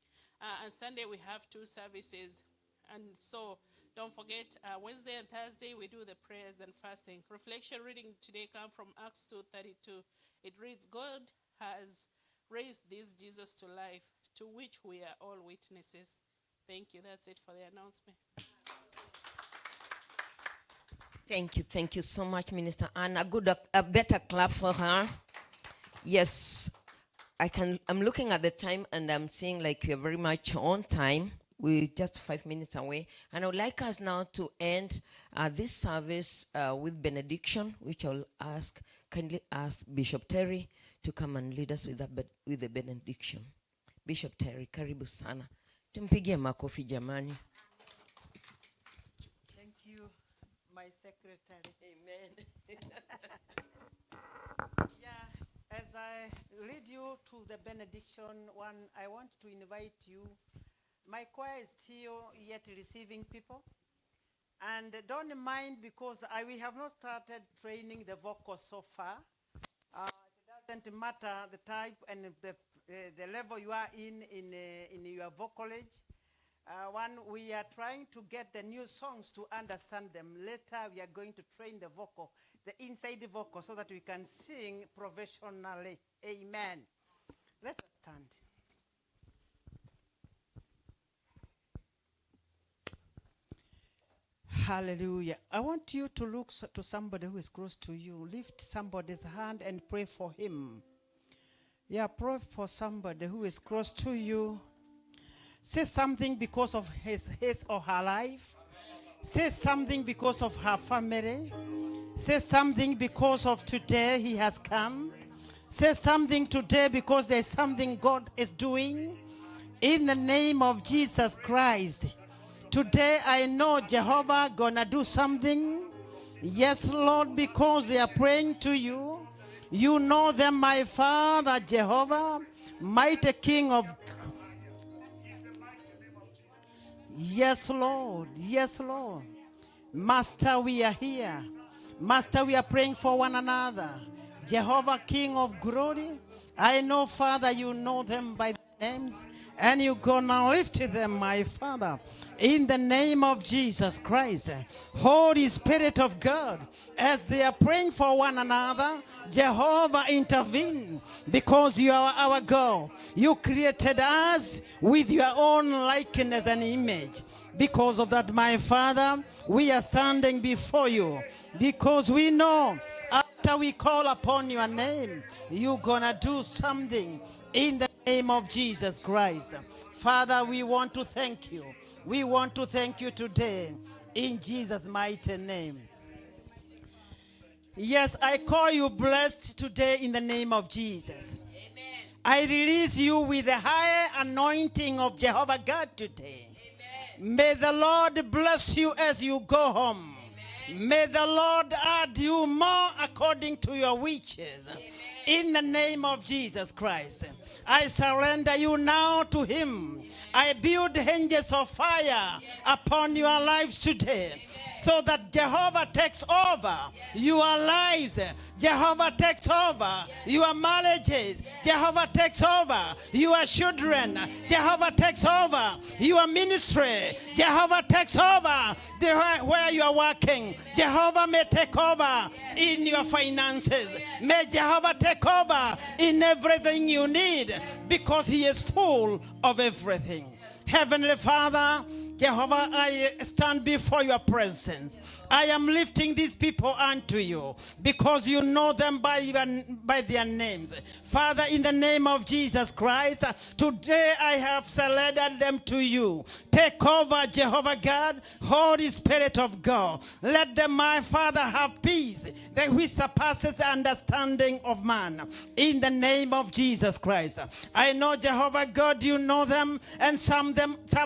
And Sunday, we have 2 services. And so don't forget, Wednesday and Thursday, we do the prayers and fasting. Reflection reading today comes from Acts 2:32. It reads, God has raised this Jesus to life, to which we are all witnesses. Thank you. That's it for the announcement. Thank you so much, Minister Anna. A better clap for her. Yes, I'm looking at the time and I'm seeing like we're very much on time. We're just 5 minutes away. And I would like us now to end this service with benediction, which I'll kindly ask Bishop Terry to come and lead us with the benediction. Bishop Terry, karibu sana. Tumpigie makofi jamani. Thank you, my secretary. Amen. Yeah, as I lead you to the benediction one, I want to invite you. My choir is still yet receiving people. And don't mind, because we have not started training the vocals so far. It doesn't matter the type and the level you are in your vocalage. We are trying to get the new songs to understand them. Later, we are going to train the vocal, the inside vocal, so that we can sing professionally. Amen. Let us stand. Hallelujah. I want you to look to somebody who is close to you. Lift somebody's hand and pray for him. Yeah, pray for somebody who is close to you. Say something because of his or her life. Say something because of her family. Say something because of today he has come. Say something today because there's something God is doing. In the name of Jesus Christ. Today I know Jehovah gonna do something. Yes, Lord, because they are praying to you. You know them, my Father, Jehovah, mighty King of Yes, Lord. Yes, Lord. Master, we are here. Master, we are praying for one another. Jehovah, King of glory, I know, Father, you know them by names, and you're gonna lift them, my Father, in the name of Jesus Christ. Holy Spirit of God, as they are praying for one another, Jehovah, intervene, because you are our God. You created us with your own likeness and image. Because of that, my Father, we are standing before you, because we know after we call upon your name, you're gonna do something in the name of Jesus Christ. Father, we want to thank you. We want to thank you today in Jesus' mighty name. Yes, I call you blessed today in the name of Jesus. Amen. I release you with the higher anointing of Jehovah God today. Amen. May the Lord bless you as you go home. Amen. May the Lord add you more according to your wishes. Amen. In the name of Jesus Christ, I surrender you now to him. I build hinges of fire upon your lives today, so that Jehovah takes over your lives. Jehovah takes over your marriages. Jehovah takes over your children. Jehovah takes over your ministry. Jehovah takes over where you are working. Jehovah may take over in your finances. May Jehovah take over in everything you need, because he is full of everything. Heavenly Father, Jehovah, I stand before your presence. I am lifting these people unto you, because you know them by their names. Father, in the name of Jesus Christ, today I have surrendered them to you. Take over, Jehovah God, Holy Spirit of God. Let them, my Father, have peace that which surpasses the understanding of man. In the name of Jesus Christ. I know, Jehovah God, you know them, and some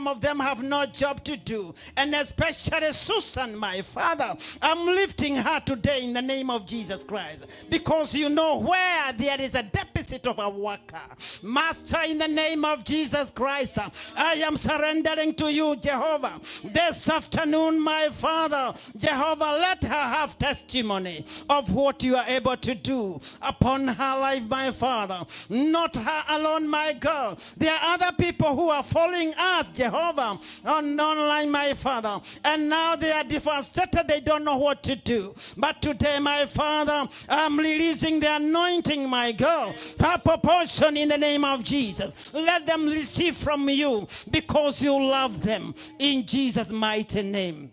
of them have no job to do. And especially Susan, my Father, I'm lifting her today in the name of Jesus Christ, because you know where there is a deficit of a worker. Master, in the name of Jesus Christ, I am surrendering to you, Jehovah. This afternoon, my Father, Jehovah, let her have testimony of what you are able to do upon her life, my Father. Not her alone, my God. There are other people who are following us, Jehovah, online, my Father, and now they are devastated. They don't know what to do. But today, my Father, I'm releasing the anointing, my God, per proportion in the name of Jesus. Let them receive from you, because you love them, in Jesus' mighty name.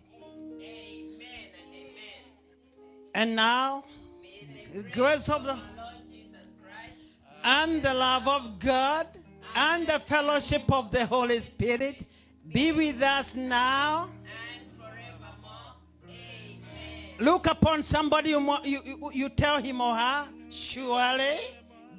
Amen and amen. And now, the grace of the Lord Jesus Christ, and the love of God, and the fellowship of the Holy Spirit be with us now and forevermore. Amen. Look upon somebody, you tell him or her, surely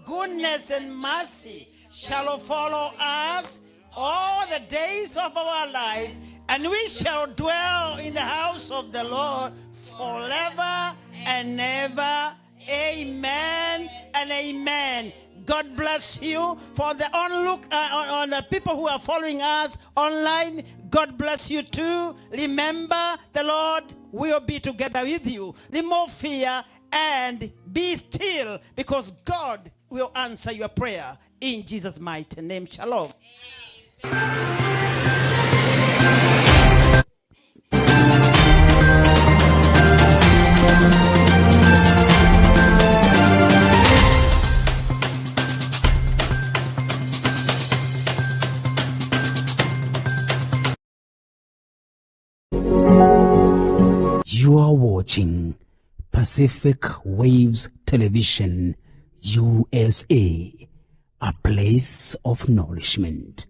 goodness and mercy shall follow us all the days of our life, and we shall dwell in the house of the Lord forever and ever. Amen and amen. God bless you. For the on the people who are following us online, God bless you too. Remember, the Lord will be together with you. Remove fear and be still, because God will answer your prayer in Jesus' mighty name. Shalom. You are watching Pacific Waves Television, USA, a place of nourishment.